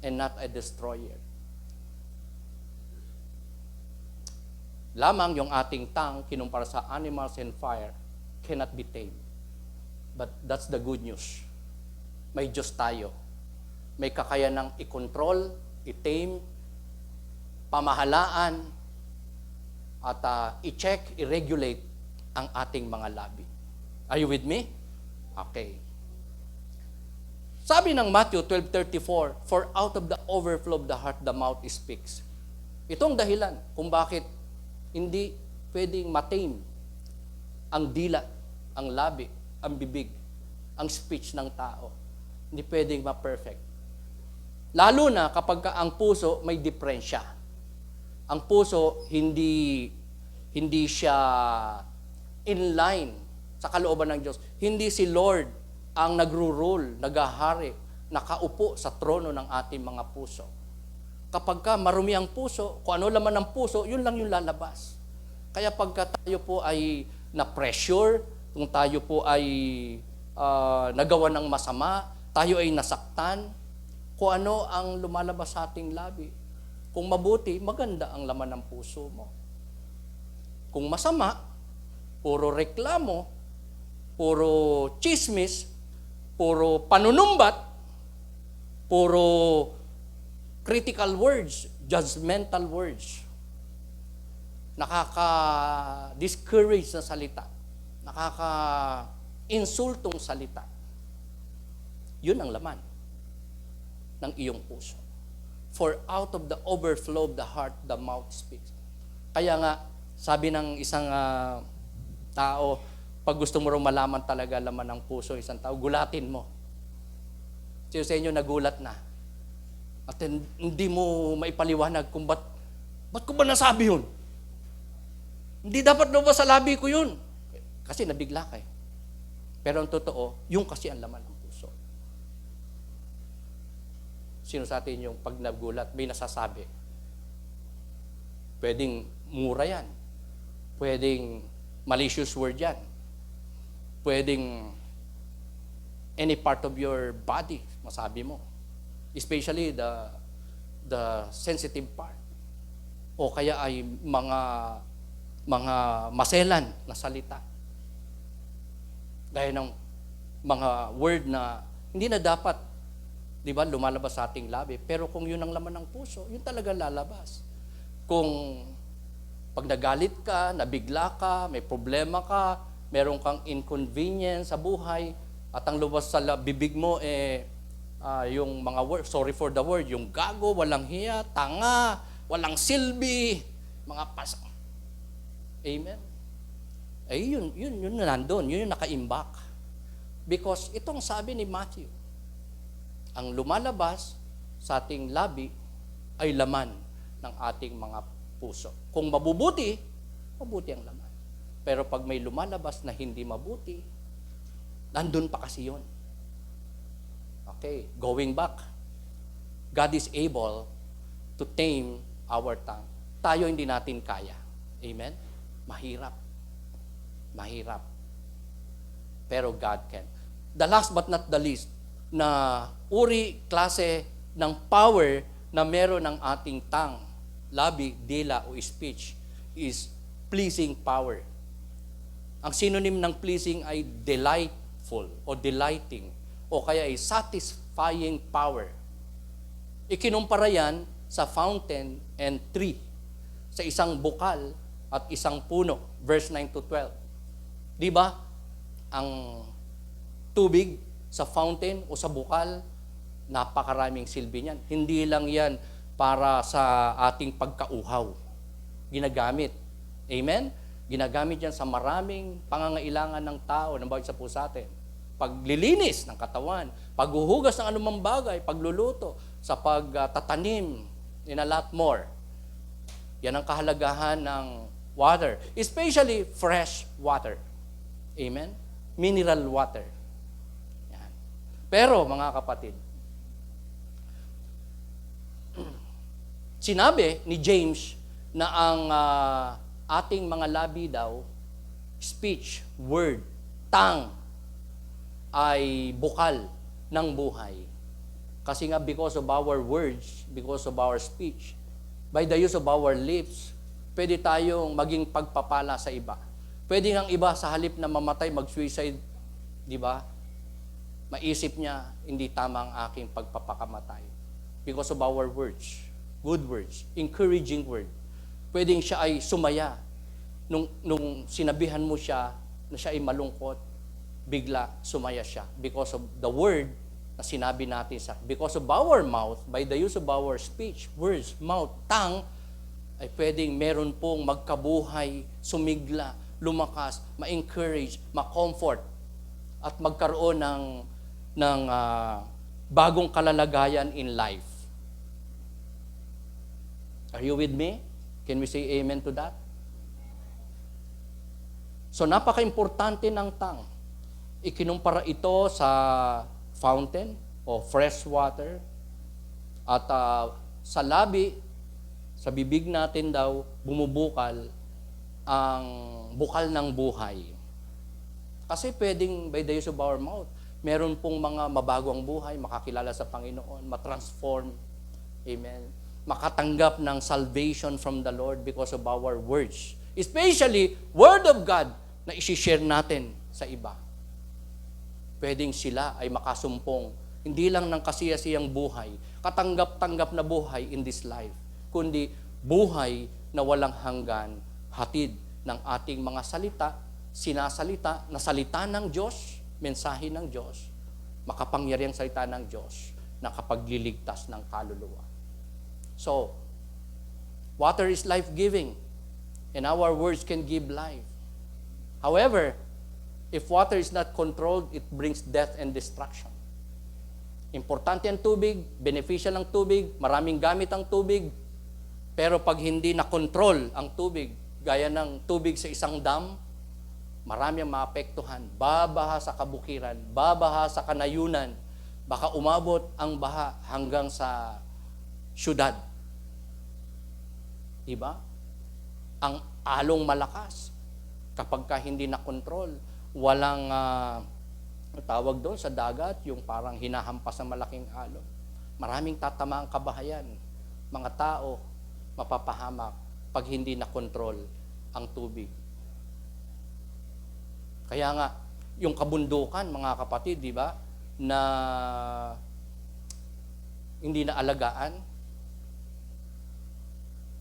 Speaker 1: and not a destroyer. Lamang yung ating tongue, kinumpara sa animals and fire, cannot be tamed. But that's the good news. May Diyos tayo. May kakayanang i-control, i-tame, pamahalaan, at i-check, i-regulate ang ating mga labi. Are you with me? Okay. Sabi ng Matthew 12:34, "For out of the overflow of the heart, the mouth speaks." Itong dahilan kung bakit hindi pwedeng matame ang dila, ang labi, ang bibig, ang speech ng tao. Hindi pwedeng ma-perfect. Lalo na kapag ang puso may diferensya. Ang puso hindi siya in line sa kalooban ng Diyos. Hindi si Lord ang nagro-rule, nagahari, nakaupo sa trono ng ating mga puso. Kapag marumi ang puso, kung ano laman ng puso, yun lang yung lalabas. Kaya pagka tayo po ay na-pressure, kung tayo po ay nagawa ng masama, tayo ay nasaktan, kung ano ang lumalabas sa ating labi. Kung mabuti, maganda ang laman ng puso mo. Kung masama, puro reklamo, puro chismis, puro panunumbat, puro critical words, judgmental words, nakaka-discourage na salita, nakaka-insultong salita. Yun ang laman ng iyong puso. For out of the overflow of the heart, the mouth speaks. Kaya nga, sabi ng isang tao, pag gusto mo rin malaman talaga laman ng puso isang tao, gulatin mo. Sino sa inyo nagulat na? At hindi mo maipaliwanag kung ba't ko ba nasabi yun? Hindi dapat lumabas sa labi ko yun. Kasi nabigla ka eh. Pero ang totoo, yung kasi ang laman ng puso. Sino sa atin yung pag nagulat, may nasasabi? Pwedeng mura yan. Pwedeng malicious word yan. Pwedeng any part of your body, masabi mo. Especially the sensitive part. O kaya ay mga maselan na salita. Gaya ng mga word na hindi na dapat, di ba, lumalabas sa ating labi. Pero kung yun ang laman ng puso, yun talaga lalabas. Kung pag nagalit ka, nabigla ka, may problema ka, meron kang inconvenience sa buhay, at ang lumabas sa bibig mo yung mga word, sorry for the word, yung gago, walang hiya, tanga, walang silbi, mga Amen? Yun nandun, yun yung nakaimbak. Because itong sabi ni Matthew, ang lumalabas sa ating labi ay laman ng ating mga puso. Kung mabubuti, mabuti ang laman. Pero pag may lumalabas na hindi mabuti, nandun pa kasi yun. Okay, going back. God is able to tame our tongue. Tayo hindi natin kaya. Amen? Mahirap. Mahirap. Pero God can. The last but not the least, na klase ng power na meron ng ating tongue, labi, dila o speech, is pleasing power. Ang synonym ng pleasing ay delightful o delighting o kaya ay satisfying power. Ikinumpara yan sa fountain and tree, sa isang bukal at isang puno, verse 9 to 12. Di ba? Ang tubig sa fountain o sa bukal, napakaraming silbi niyan. Hindi lang yan para sa ating pagkauhaw. Ginagamit. Amen? Ginagamit yan sa maraming pangangailangan ng tao ng bawat isa po sa atin. Paglilinis ng katawan, paghuhugas ng anumang bagay, pagluluto, sa pagtatanim, in a lot more. Yan ang kahalagahan ng water, especially fresh water. Amen? Mineral water. Yan. Pero, mga kapatid, sinabi ni James na ang ating mga labi daw, speech, word, tongue, ay bukal ng buhay. Kasi nga, because of our words, because of our speech, by the use of our lips, pwede tayong maging pagpapala sa iba. Pwede ng iba sa halip na mamatay, mag-suicide, di ba? Maisip niya, hindi tama ang aking pagpapakamatay. Because of our words, good words, encouraging word. Pwedeng siya ay sumaya. Nung sinabihan mo siya na siya ay malungkot, bigla sumaya siya. Because of the word na sinabi natin because of our mouth, by the use of our speech, words, mouth, tongue, ay pwedeng meron pong magkabuhay, sumigla, lumakas, ma-encourage, ma-comfort, at magkaroon ng bagong kalalagayan in life. Are you with me? Can we say amen to that? So napaka-importante ng tongue. Ikinumpara ito sa fountain o fresh water at sa labi, sa bibig natin daw, bumubukal ang bukal ng buhay. Kasi pwedeng by the use of our mouth, meron pong mga mabagong buhay, makakilala sa Panginoon, matransform, amen, makatanggap ng salvation from the Lord because of our words. Especially, Word of God na isi-share natin sa iba. Pwedeng sila ay makasumpong, hindi lang ng kasiyasiyang buhay, katanggap-tanggap na buhay in this life, kundi buhay na walang hanggan, hatid ng ating mga salita, sinasalita na salita ng Diyos, mensahe ng Diyos, makapangyariang salita ng Diyos na kapagliligtas ng kaluluwa. So, water is life-giving, and our words can give life. However, if water is not controlled, it brings death and destruction. Importante ang tubig, beneficial ang tubig, maraming gamit ang tubig, pero pag hindi na-control ang tubig, gaya ng tubig sa isang dam, marami ang maapektuhan. Babaha sa kabukiran, babaha sa kanayunan, baka umabot ang baha hanggang sa syudad. Diba? Ang along malakas, kapag ka hindi na-control, walang tawag doon sa dagat, yung parang hinahampas ng malaking alon. Maraming tatama ang kabahayan. Mga tao, mapapahamak pag hindi na-control ang tubig. Kaya nga, yung kabundukan, mga kapatid, di ba, na hindi na alagaan,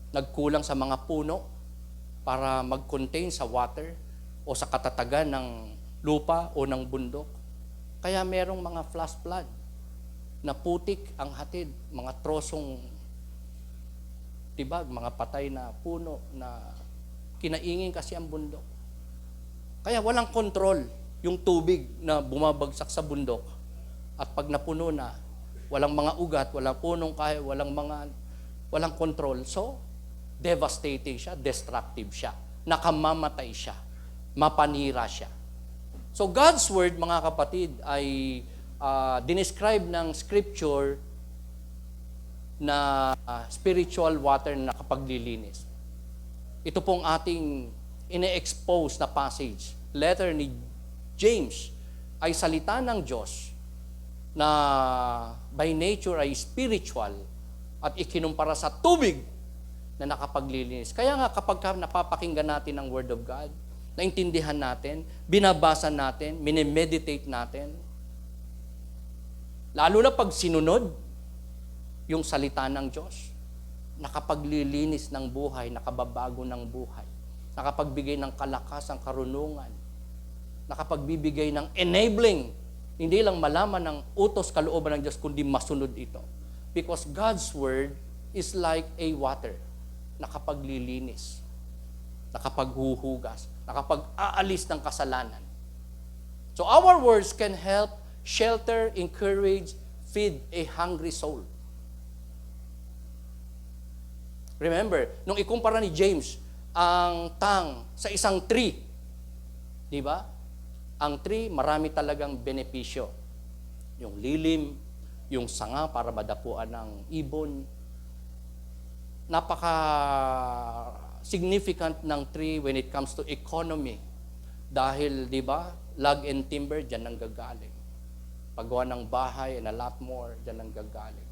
Speaker 1: nagkulang sa mga puno para mag-contain sa water o sa katatagan ng lupa o ng bundok. Kaya merong mga flash flood na putik ang hatid, mga trosong tibag, mga patay na puno na kinaingin kasi ang bundok. Kaya walang kontrol yung tubig na bumabagsak sa bundok. At pag napuno na, walang mga ugat, walang punong kahoy, walang kontrol. So, devastating siya, destructive siya, nakamamatay siya, mapanira siya. So God's Word, mga kapatid, ay dinescribe ng Scripture na spiritual water na nakapaglilinis. Ito pong ating ine-expose na passage, letter ni James, ay salita ng Diyos na by nature ay spiritual at ikinumpara sa tubig na nakapaglilinis. Kaya nga kapag napapakinggan natin ang Word of God, naintindihan natin, binabasa natin, minimeditate natin, lalo na pag sinunod yung salita ng Diyos, nakapaglilinis ng buhay, nakababago ng buhay, nakapagbigay ng kalakasan, karunungan, nakapagbibigay ng enabling, hindi lang malaman ng utos kalooban ng Diyos, kundi masunod ito. Because God's Word is like a water, nakapaglilinis, nakapaghuhugas, nakapag-aalis ng kasalanan. So our words can help shelter, encourage, feed a hungry soul. Remember, nung ikumpara ni James ang tang sa isang tree, di ba? Ang tree, marami talagang benepisyo. Yung lilim, yung sanga para madapuan ng ibon. Napaka-significant ng tree when it comes to economy. Dahil, di ba, log and timber, dyan ang gagaling. Paggawa ng bahay and a lot more, dyan ang gagaling.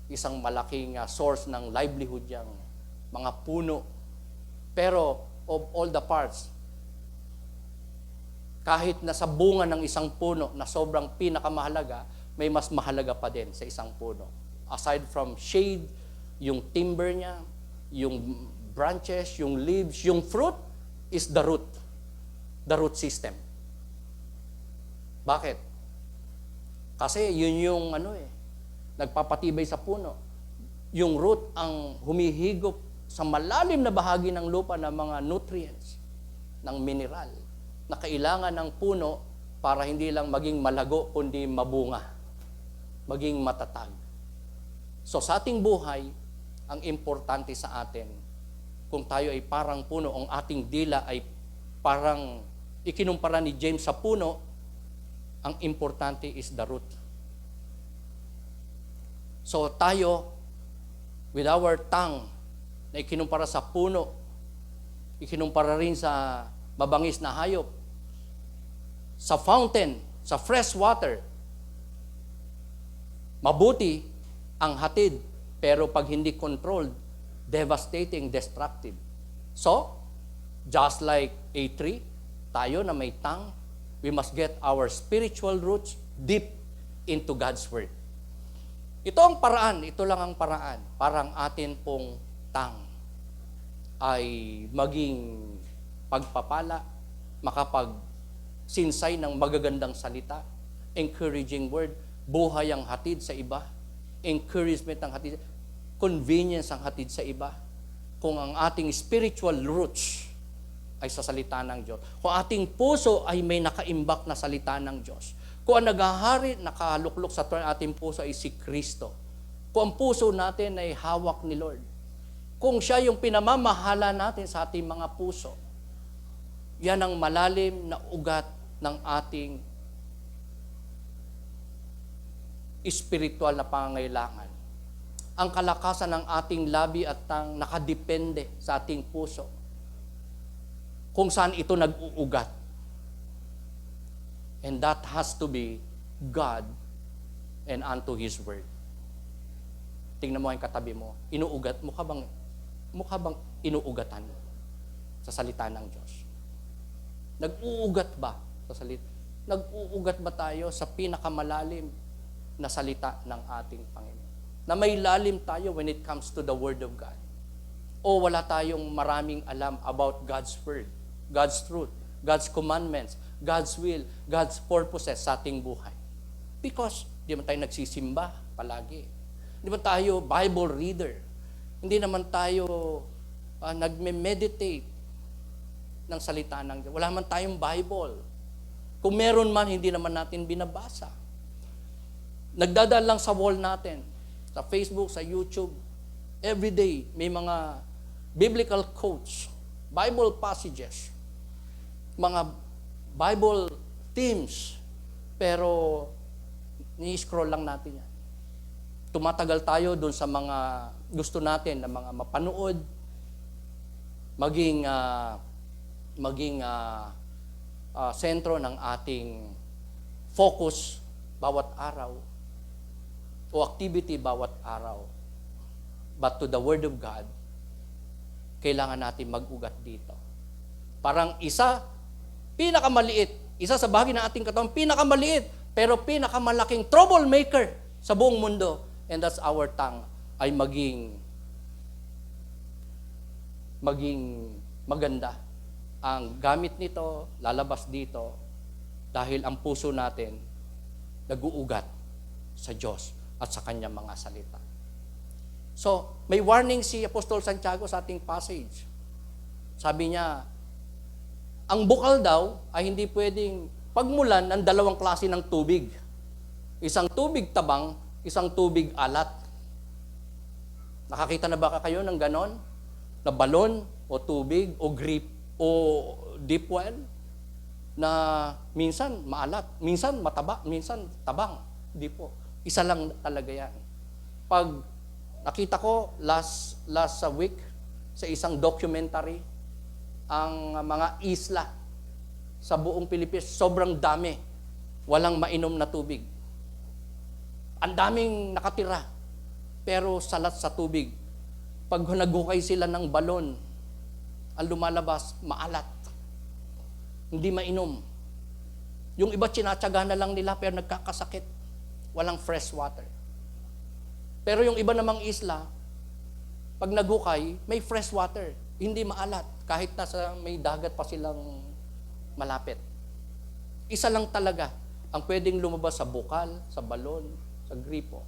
Speaker 1: Isang malaking source ng livelihood yang mga puno. Pero, of all the parts, kahit na sa bunga ng isang puno na sobrang pinakamahalaga, may mas mahalaga pa din sa isang puno. Aside from shade, yung timber niya, yung branches, yung leaves, yung fruit is the root. The root system. Bakit? Kasi yun yung nagpapatibay sa puno. Yung root ang humihigop sa malalim na bahagi ng lupa ng mga nutrients, ng mineral, na kailangan ng puno para hindi lang maging malago, kundi mabunga, maging matatag. So sa ating buhay, ang importante sa atin, kung tayo ay parang puno, ang ating dila ay parang ikinumpara ni James sa puno, ang importante is the root. So tayo, with our tongue, na ikinumpara sa puno, ikinumpara rin sa mabangis na hayop, sa fountain, sa fresh water. Mabuti ang hatid, pero pag hindi controlled, devastating, destructive. So, just like a tree, tayo na may tongue, we must get our spiritual roots deep into God's Word. Ito ang paraan, ito lang ang paraan, parang atin pong tongue ay maging pagpapala, makapag-sinsay ng magagandang salita, encouraging word, buhay ang hatid sa iba, encouragement ang hatid, convenience ang hatid sa iba. Kung ang ating spiritual roots ay sa salita ng Diyos, kung ating puso ay may nakaimbak na salita ng Diyos, kung ang naghahari, nakaluklok sa ating puso ay si Kristo, kung ang puso natin ay hawak ni Lord, kung siya yung pinamamahala natin sa ating mga puso, yan ang malalim na ugat ng ating spiritual na pangangailangan. Ang kalakasan ng ating labi at tang nakadepende sa ating puso. Kung saan ito nag-uugat. And that has to be God and unto His Word. Tingnan mo ang katabi mo. Inuugat, mukha bang inuugatan sa salita ng Diyos? Nag-uugat ba sa salita? Nag-uugat ba tayo sa pinakamalalim na salita ng ating Panginoon? Na may lalim tayo when it comes to the Word of God? O wala tayong maraming alam about God's Word, God's truth, God's commandments, God's will, God's purposes sa ating buhay? Because di man tayo nagsisimba palagi. Di man tayo Bible reader. Hindi naman tayo nagme-meditate ng salita ng Diyos. Wala man tayong Bible. Kung meron man, hindi naman natin binabasa. Nagdadaan lang sa wall natin, sa Facebook, sa YouTube. Every day, may mga biblical quotes, Bible passages, mga Bible themes, pero ni-scroll lang natin yan. Tumatagal tayo dun sa mga gusto natin na mga mapanood, maging sentro ng ating focus bawat araw o activity bawat araw. But to the Word of God, kailangan natin mag-ugat dito. Parang pinakamaliit, isa sa bahagi ng ating katawan, pinakamaliit, pero pinakamalaking troublemaker sa buong mundo. And that's our tongue, ay maging maganda. Ang gamit nito, lalabas dito, dahil ang puso natin nag-uugat sa Diyos at sa Kanyang mga salita. So, may warning si Apostol Santiago sa ating passage. Sabi niya, ang bukal daw ay hindi pwedeng pagmulan ng dalawang klase ng tubig. Isang tubig tabang, isang tubig alat. Nakakita na ba kayo ng ganon? na balon o tubig o grip o deep well na minsan maalat, minsan mataba, minsan tabang. Hindi po. Isa lang talaga yan. Pag nakita ko last week sa isang documentary, ang mga isla sa buong Pilipinas, sobrang dami. Walang mainom na tubig. Ang daming nakatira. Pero salat sa tubig. Pag nagukay sila ng balon, ang lumalabas, maalat. Hindi mainom. Yung iba, tinatsaga na lang nila pero nagkakasakit. Walang fresh water. Pero yung iba namang isla, pag nagukay, may fresh water. Hindi maalat. Kahit nasa may dagat pa silang malapit. Isa lang talaga ang pwedeng lumabas sa bukal, sa balon, sa gripo.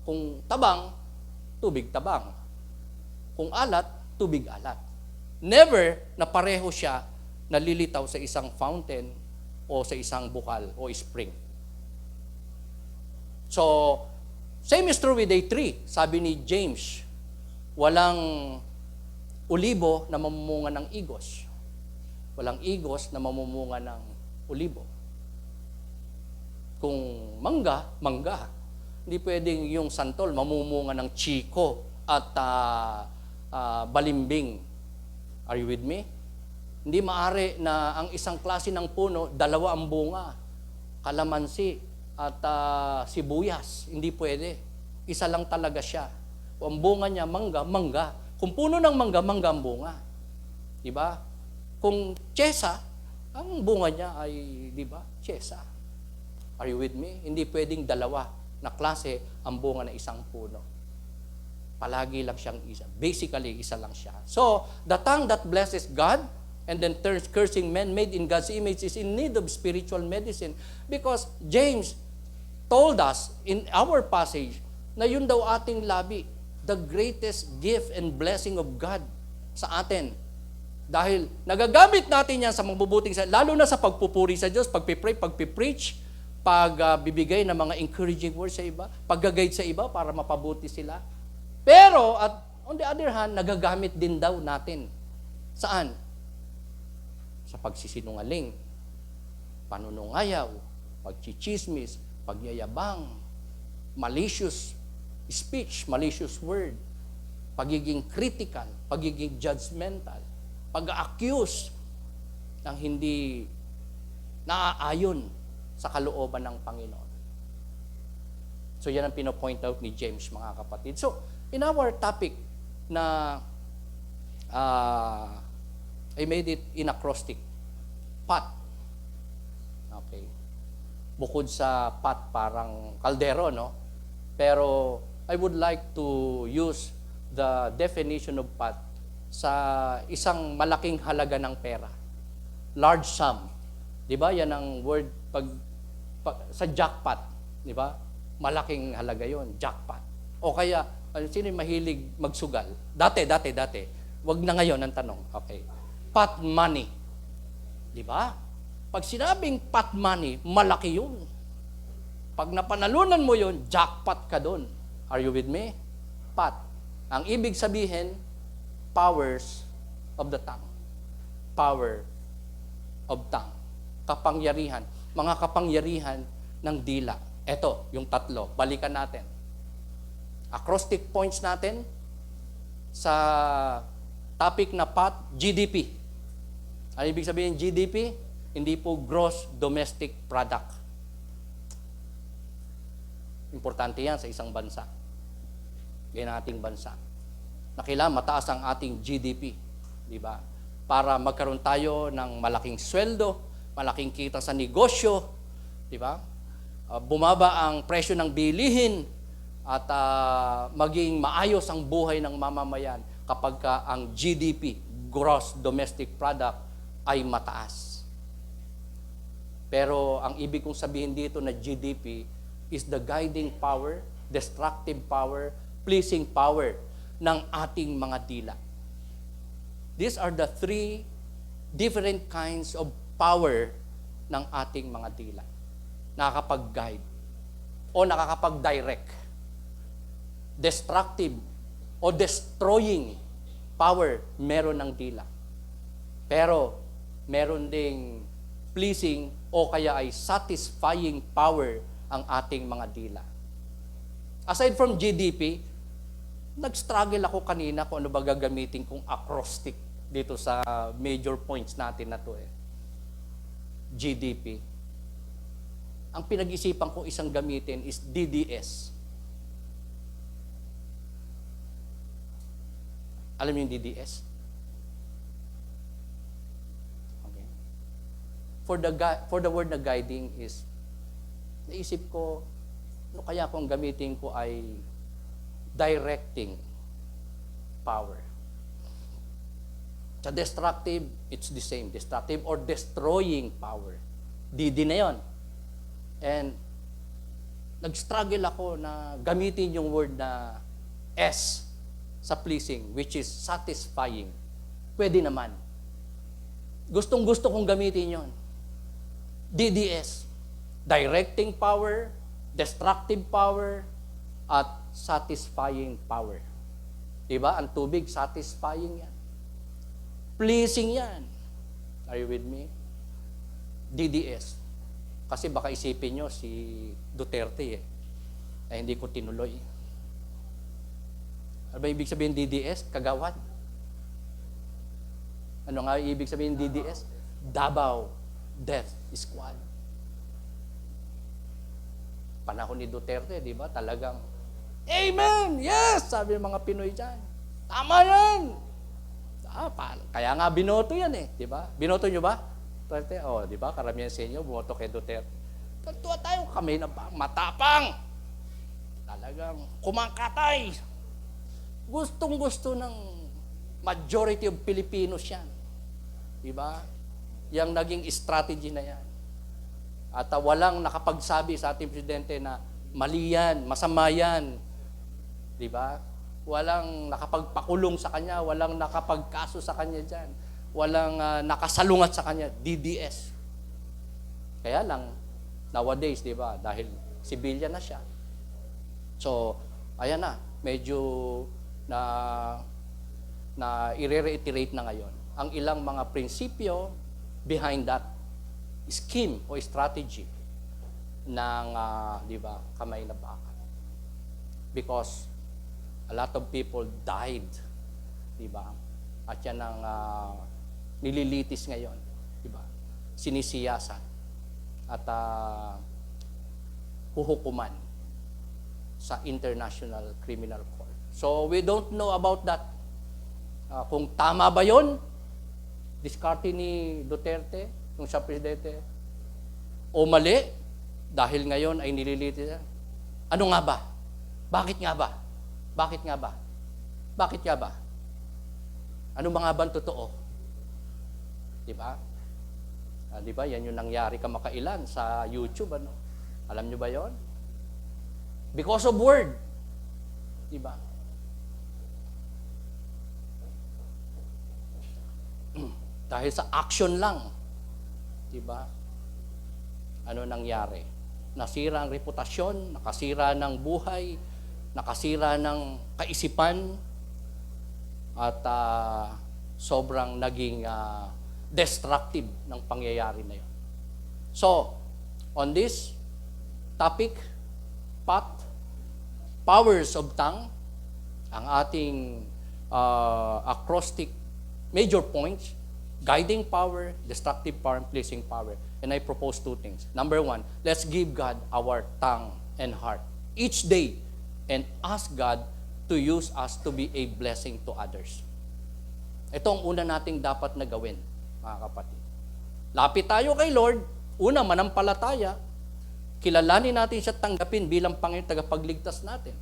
Speaker 1: Kung tabang, tubig tabang. Kung alat, tubig alat. Never na pareho siya nalilitaw sa isang fountain o sa isang bukal o spring. So, same is true with a tree. Sabi ni James, walang ulibo na mamumunga ng igos. Walang igos na mamumunga ng ulibo. Kung mangga, mangga. Hindi pwedeng yung santol mamumunga ng chiko at balimbing. Are you with me? Hindi maaari na ang isang klase ng puno, dalawa ang bunga. Kalamansi at sibuyas. Hindi pwede. Isa lang talaga siya. Kung ang bunga niya, mangga, mangga. Kung puno ng mangga, mangga ang bunga. Diba? Kung tsesa, ang bunga niya ay, diba, tsesa. Are you with me? Hindi pwedeng dalawa na klase ang bunga ng isang puno. Palagi lang siyang isa. Basically, isa lang siya. So, the tongue that blesses God and then turns cursing men made in God's image is in need of spiritual medicine. Because James told us in our passage na yun daw ating labi, the greatest gift and blessing of God sa atin. Dahil nagagamit natin yan sa mabubuting, lalo na sa pagpupuri sa Diyos, pagpipray, pagpipreach, pagbibigay ng mga encouraging words sa iba, pagga-guide sa iba para mapabuti sila. Pero, at on the other hand, nagagamit din daw natin. Saan? Sa pagsisinungaling, panunungayaw, pagchichismis, pagyayabang, malicious speech, malicious word, pagiging critical, pagiging judgmental, pag-accuse ng hindi naaayon sa kalooban ng Panginoon. So yan ang pinopoint out ni James, mga kapatid. So, in our topic na I made it in acrostic, pot. Okay. Bukod sa pot, parang kaldero, no? Pero I would like to use the definition of pot sa isang malaking halaga ng pera. Large sum. 'Di ba? Yan ang word pag sa jackpot, 'di ba? Malaking halaga 'yon, jackpot. O kaya sino yung mahilig magsugal? Dati. Wag na ngayon ang tanong. Okay. Pot money. 'Di ba? Pag sinabing pot money, malaki 'yun. Pag napanalunan mo 'yon, jackpot ka doon. Are you with me? Pot. Ang ibig sabihin, powers of the tongue. Power of tongue. Kapangyarihan. Mga kapangyarihan ng dila. Ito, yung tatlo. Balikan natin. Acrostic points natin sa topic na pot, GDP. Ano ibig sabihin GDP? Hindi po gross domestic product. Importante yan sa isang bansa. Yan ating bansa. Na kailangan mataas ang ating GDP, di ba? Para magkaroon tayo ng malaking sweldo, malaking kita sa negosyo, di ba? Bumaba ang presyo ng bilihin at maging maayos ang buhay ng mamamayan kapag ang GDP, gross domestic product, ay mataas. Pero ang ibig kong sabihin dito na GDP is the guiding power, destructive power, pleasing power ng ating mga dila. These are the three different kinds of power ng ating mga dila. Nakakapag-guide o nakakapag-direct. Destructive o destroying power, meron ng dila. Pero, meron ding pleasing o kaya ay satisfying power ang ating mga dila. Aside from GDP, nag-struggle ako kanina kung ano ba gagamitin kong acrostic dito sa major points natin na to GDP. Ang pinag-isipan ko isang gamitin is DDS. Alam niyo yung DDS? Okay. For the word na guiding is, naisip ko, ano kaya kung gamitin ko ay directing power. Sa destructive, it's the same. Destructive or destroying power. DD na yon. And nag-struggle ako na gamitin yung word na S sa pleasing, which is satisfying. Pwede naman. Gustong-gusto kong gamitin yon. DDS. Directing power, destructive power, at satisfying power. Diba? Ang tubig, satisfying yan. Pleasing yan. Are you with me? DDS. Kasi baka isipin nyo si Duterte ay hindi ko tinuloy. Ano ba ibig sabihin DDS? Kagawad. Ano nga ibig sabihin DDS? Davao Death Squad. Panahon ni Duterte, di ba? Talagang, Amen! Yes! Sabi ng mga Pinoy dyan. Tama yan! Kaya nga binoto yan di ba? Binoto nyo ba? Duterte, di ba? Karamihan sa inyo, bumoto kay Duterte. Tuwa tayo, kami na matapang. Talagang kumakatay. Gustong-gusto ng majority of Filipinos yan. Di ba? Yang naging strategy na yan. At walang nakapagsabi sa ating presidente na mali yan, masama yan. Di ba? Walang nakapagpakulong sa kanya, walang nakapagkaso sa kanya dyan. Walang nakasalungat sa kanya, DDS. Kaya lang, nowadays, di ba, dahil civilian na siya. So, ayan na, medyo na i-reiterate na ngayon ang ilang mga prinsipyo behind that scheme o strategy ng, di ba, kamay na baka. Because a lot of people died, di ba? At yan ang nililitis ngayon, di ba? Sinisiyasan at huhukuman sa International Criminal Court. So we don't know about that. Kung tama ba yon? Diskarte ni Duterte, nung siya presidente, o mali, dahil ngayon ay nililitis siya. Ano nga ba? Bakit nga ba? Bakit nga ba? Bakit nga ba? Ano mga bang totoo? Di ba? Di ba? Yan yung nangyari kamakailan sa YouTube. Ano? Alam nyo ba yon? Because of word. Di ba? Dahil sa action lang. Di ba? Ano nangyari? Nasira ang reputasyon, nakasira ng buhay, nakasira ng kaisipan, at sobrang naging destructive ng pangyayari na yun. So, on this topic, powers of tongue, ang ating acrostic major points, guiding power, destructive power, and pleasing power. And I propose two things. Number one, let's give God our tongue and heart each day and ask God to use us to be a blessing to others. Ito ang una nating dapat na gawin, mga kapatid. Lapit tayo kay Lord, una, manampalataya, kilalanin natin siya, tanggapin bilang Panginoon tagapagligtas natin.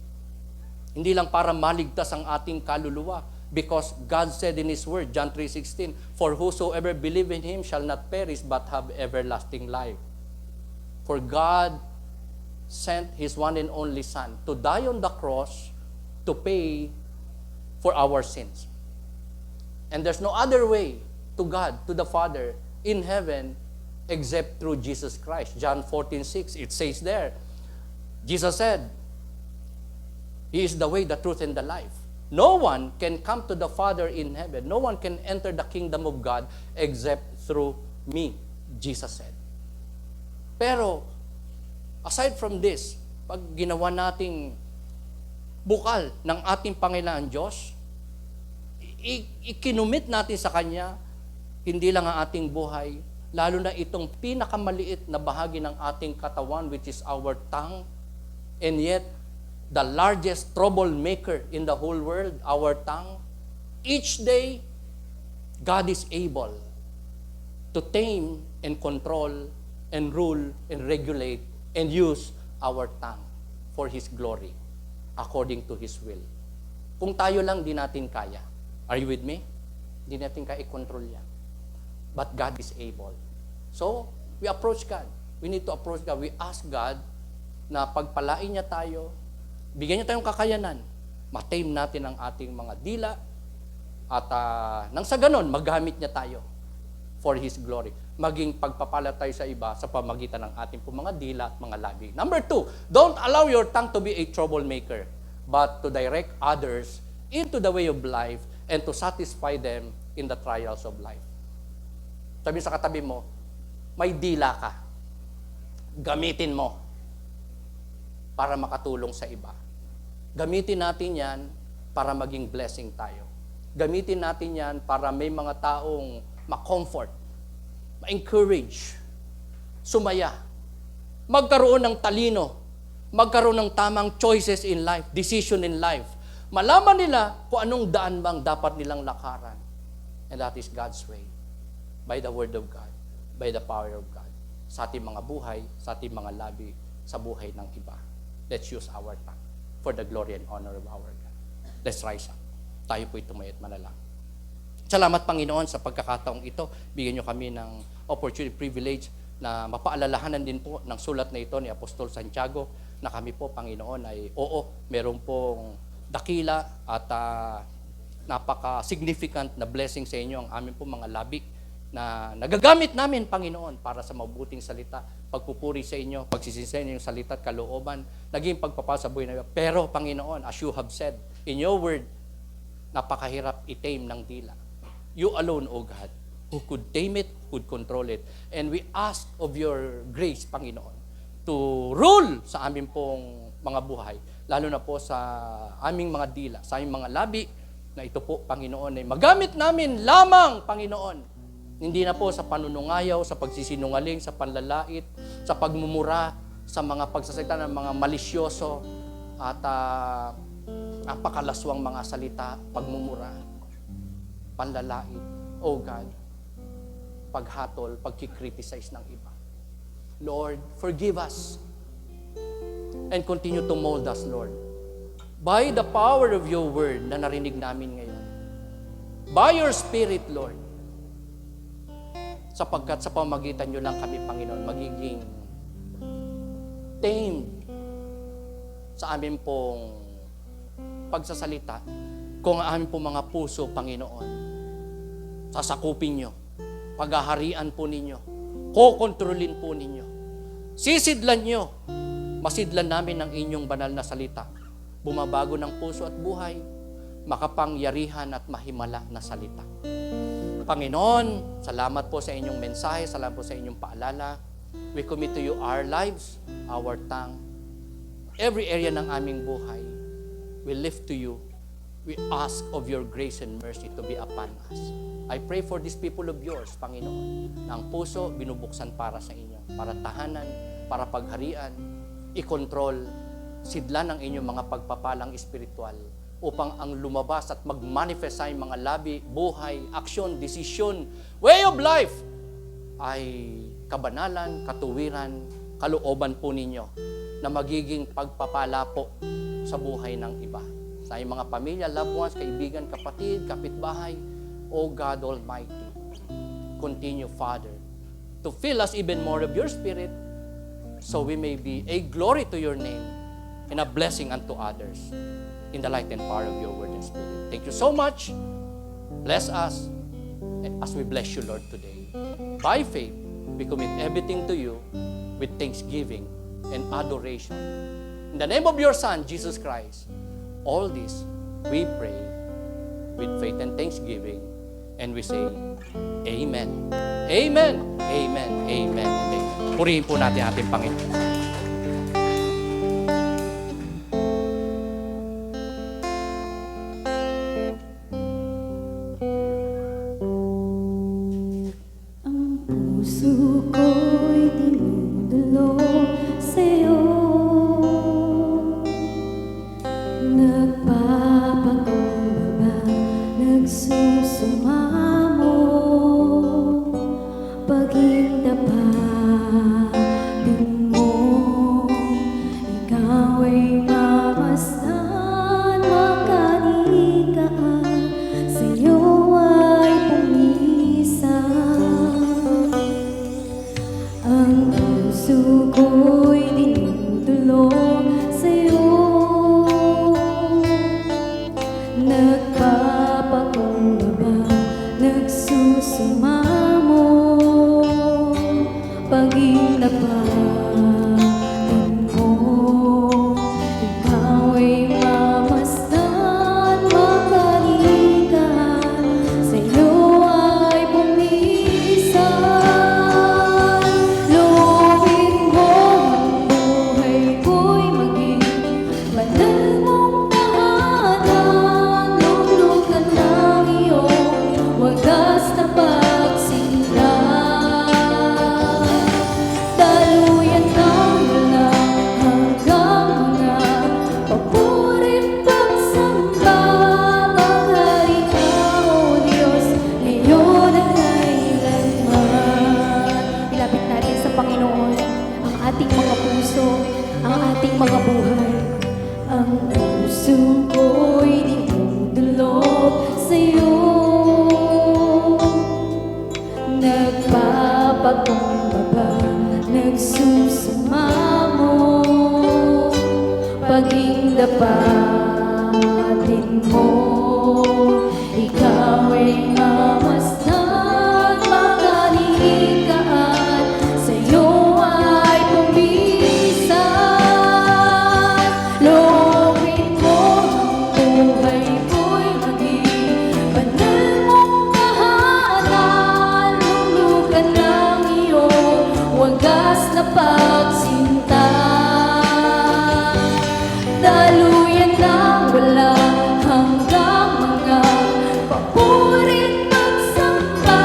Speaker 1: Hindi lang para maligtas ang ating kaluluwa, because God said in His Word, John 3:16, "For whosoever believe in Him shall not perish but have everlasting life." For God sent His one and only Son to die on the cross to pay for our sins. And there's no other way to God, to the Father, in heaven, except through Jesus Christ. John 14:6, it says there, Jesus said, He is the way, the truth, and the life. No one can come to the Father in heaven. No one can enter the kingdom of God except through me, Jesus said. Pero, aside from this, pag ginawa nating bukal ng ating Panginoon Diyos, ikinumit natin sa Kanya, hindi lang ang ating buhay, lalo na itong pinakamaliit na bahagi ng ating katawan, which is our tongue, and yet, the largest troublemaker in the whole world, our tongue, each day, God is able to tame and control and rule and regulate and use our tongue for His glory, according to His will. Kung tayo lang, di natin kaya. Are you with me? Di natin kaya i-control yan. But God is able. So, we approach God. We need to approach God. We ask God na pagpalain niya tayo, bigyan niya tayong kakayanan, matame natin ang ating mga dila, at nang sa ganon, magamit niya tayo for His glory. Maging pagpapala tayo sa iba sa pamagitan ng ating mga dila at mga labi. Number 2, don't allow your tongue to be a troublemaker, but to direct others into the way of life and to satisfy them in the trials of life. Sabi sa katabi mo, may dila ka. Gamitin mo para makatulong sa iba. Gamitin natin yan para maging blessing tayo. Gamitin natin yan para may mga taong ma-comfort, ma-encourage, sumaya, magkaroon ng talino, magkaroon ng tamang choices in life, decision in life. Malaman nila kung anong daan bang dapat nilang lakaran. And that is God's way. By the Word of God, by the power of God. Sa ating mga buhay, sa ating mga labi, sa buhay ng iba. Let's use our tongue for the glory and honor of our God. Let's rise up. Tayo po'y tumayo at manalangin. Salamat, Panginoon, sa pagkakataong ito. Bigyan niyo kami ng opportunity, privilege na mapaalalahanan din po ng sulat na ito ni Apostol Santiago na kami po, Panginoon, ay meron pong dakila at napaka-significant na blessing sa inyo ang amin po mga labi na nagagamit namin, Panginoon, para sa mabuting salita, pagpupuri sa inyo, pagsisisi ng salita at kalooban, naging pagpapal sa buhay na. Pero, Panginoon, as you have said, in your word, napakahirap i-tame ng dila. You alone, O God, who could tame it, could control it. And we ask of your grace, Panginoon, to rule sa aming pong mga buhay, lalo na po sa aming mga dila, sa aming mga labi, na ito po, Panginoon, ay magamit namin lamang, Panginoon, hindi na po sa panunungayaw, sa pagsisinungaling, sa panlalait, sa pagmumura, sa mga pagsasalita ng mga malisyoso at napakalaswang mga salita, pagmumura, panlalait, oh God, paghatol, pagkikriticize ng iba. Lord, forgive us and continue to mold us, Lord. By the power of your word na narinig namin ngayon. By your Spirit, Lord, sapagkat sa pamagitan nyo lang kami, Panginoon, magiging tamed sa amin pong pagsasalita. Kung amin pong mga puso, Panginoon, sasakupin nyo, paghaharian po ninyo, kokontrolin po ninyo, sisidlan nyo, masidlan namin ang inyong banal na salita, bumabago ng puso at buhay, makapangyarihan at mahimala na salita. Panginoon, salamat po sa inyong mensahe, salamat po sa inyong paalala. We commit to you our lives, our tongue, every area ng aming buhay. We lift to you. We ask of your grace and mercy to be upon us. I pray for these people of yours, Panginoon, na ang puso binubuksan para sa inyo, para tahanan, para pagharian, i-control, sidlan ng inyong mga pagpapalang espiritual, upang ang lumabas at mag-manifest sa mga labi, buhay, aksyon, desisyon, way of life ay kabanalan, katuwiran, kalooban po ninyo na magiging pagpapala po sa buhay ng iba. Sa inyong mga pamilya, loved ones, kaibigan, kapatid, kapitbahay, O God Almighty, continue, Father, to fill us even more of your Spirit so we may be a glory to your name and a blessing unto others. In the light and power of your word and Spirit. Thank you so much. Bless us as we bless you, Lord, today. By faith, we commit everything to you with thanksgiving and adoration. In the name of your Son, Jesus Christ, all this we pray with faith and thanksgiving, and we say, Amen. Amen. Amen. Amen. Amen. Purihin po natin ating Panginoon.
Speaker 2: Puso ko'y dinudulog sa'yo, nagpapakumbaba, nagsusumamo, pag-ibig din mo, ikaw ay mamasdan, makalikaan, sa'yo ay pumisan. Ang puso ko'y dinudulog sa'yo, nagpapakumbaba, nagsusumamo, pag-inapatin mo, ikaw ay mamasdan, makalikan, sa'yo ay pumisan. Loobin mo ang buhay ko'y maging banal mong tahanan, luglugan ng iyong wagas na pagsinta. Daluyan ng walang hanggang mga papurit pagsamba, maghari ka, O Diyos, ngayon at kailanman. Ilapit natin sa Panginoon ang ating mga puso, ang ating mga buhay. Ang puso ko'y dinudulog sa'yo, nagpapakumbaba, nagsusumamo, pag-indapatin mo, ikaw ay mamasdan, makalikaan, sa'yo ay pumisan. Loobin mo ang buhay ko'y maging banal mong tahanan, luglugan ng iyong wagas na pagsinta. Daluyan ng walang hanggang mga papurit pagsamba,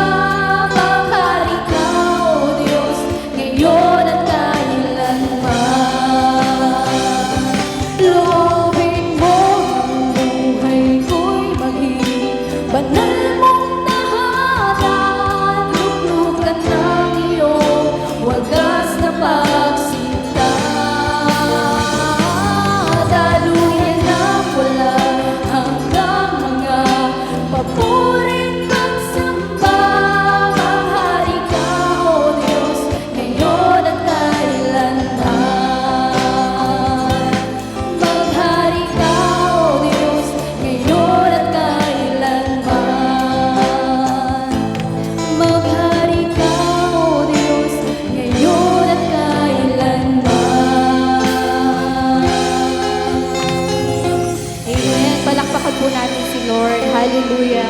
Speaker 2: maghari ka, O Diyos, ngayon at kailanman. Loobin mo ang buhay ko'y maging banal mong tahanan, luglugan ng iyong wagas na pagsinta. Daluyan ng walang hanggang mga papurit pagsamba, maghari ka, O Diyos, ngayon at kailanman. Maghari ka, O Diyos, ngayon at kailanman. Maghari ka, O Diyos, ngayon at kailanman. Amen. Palakpakan po natin si Lord. Hallelujah.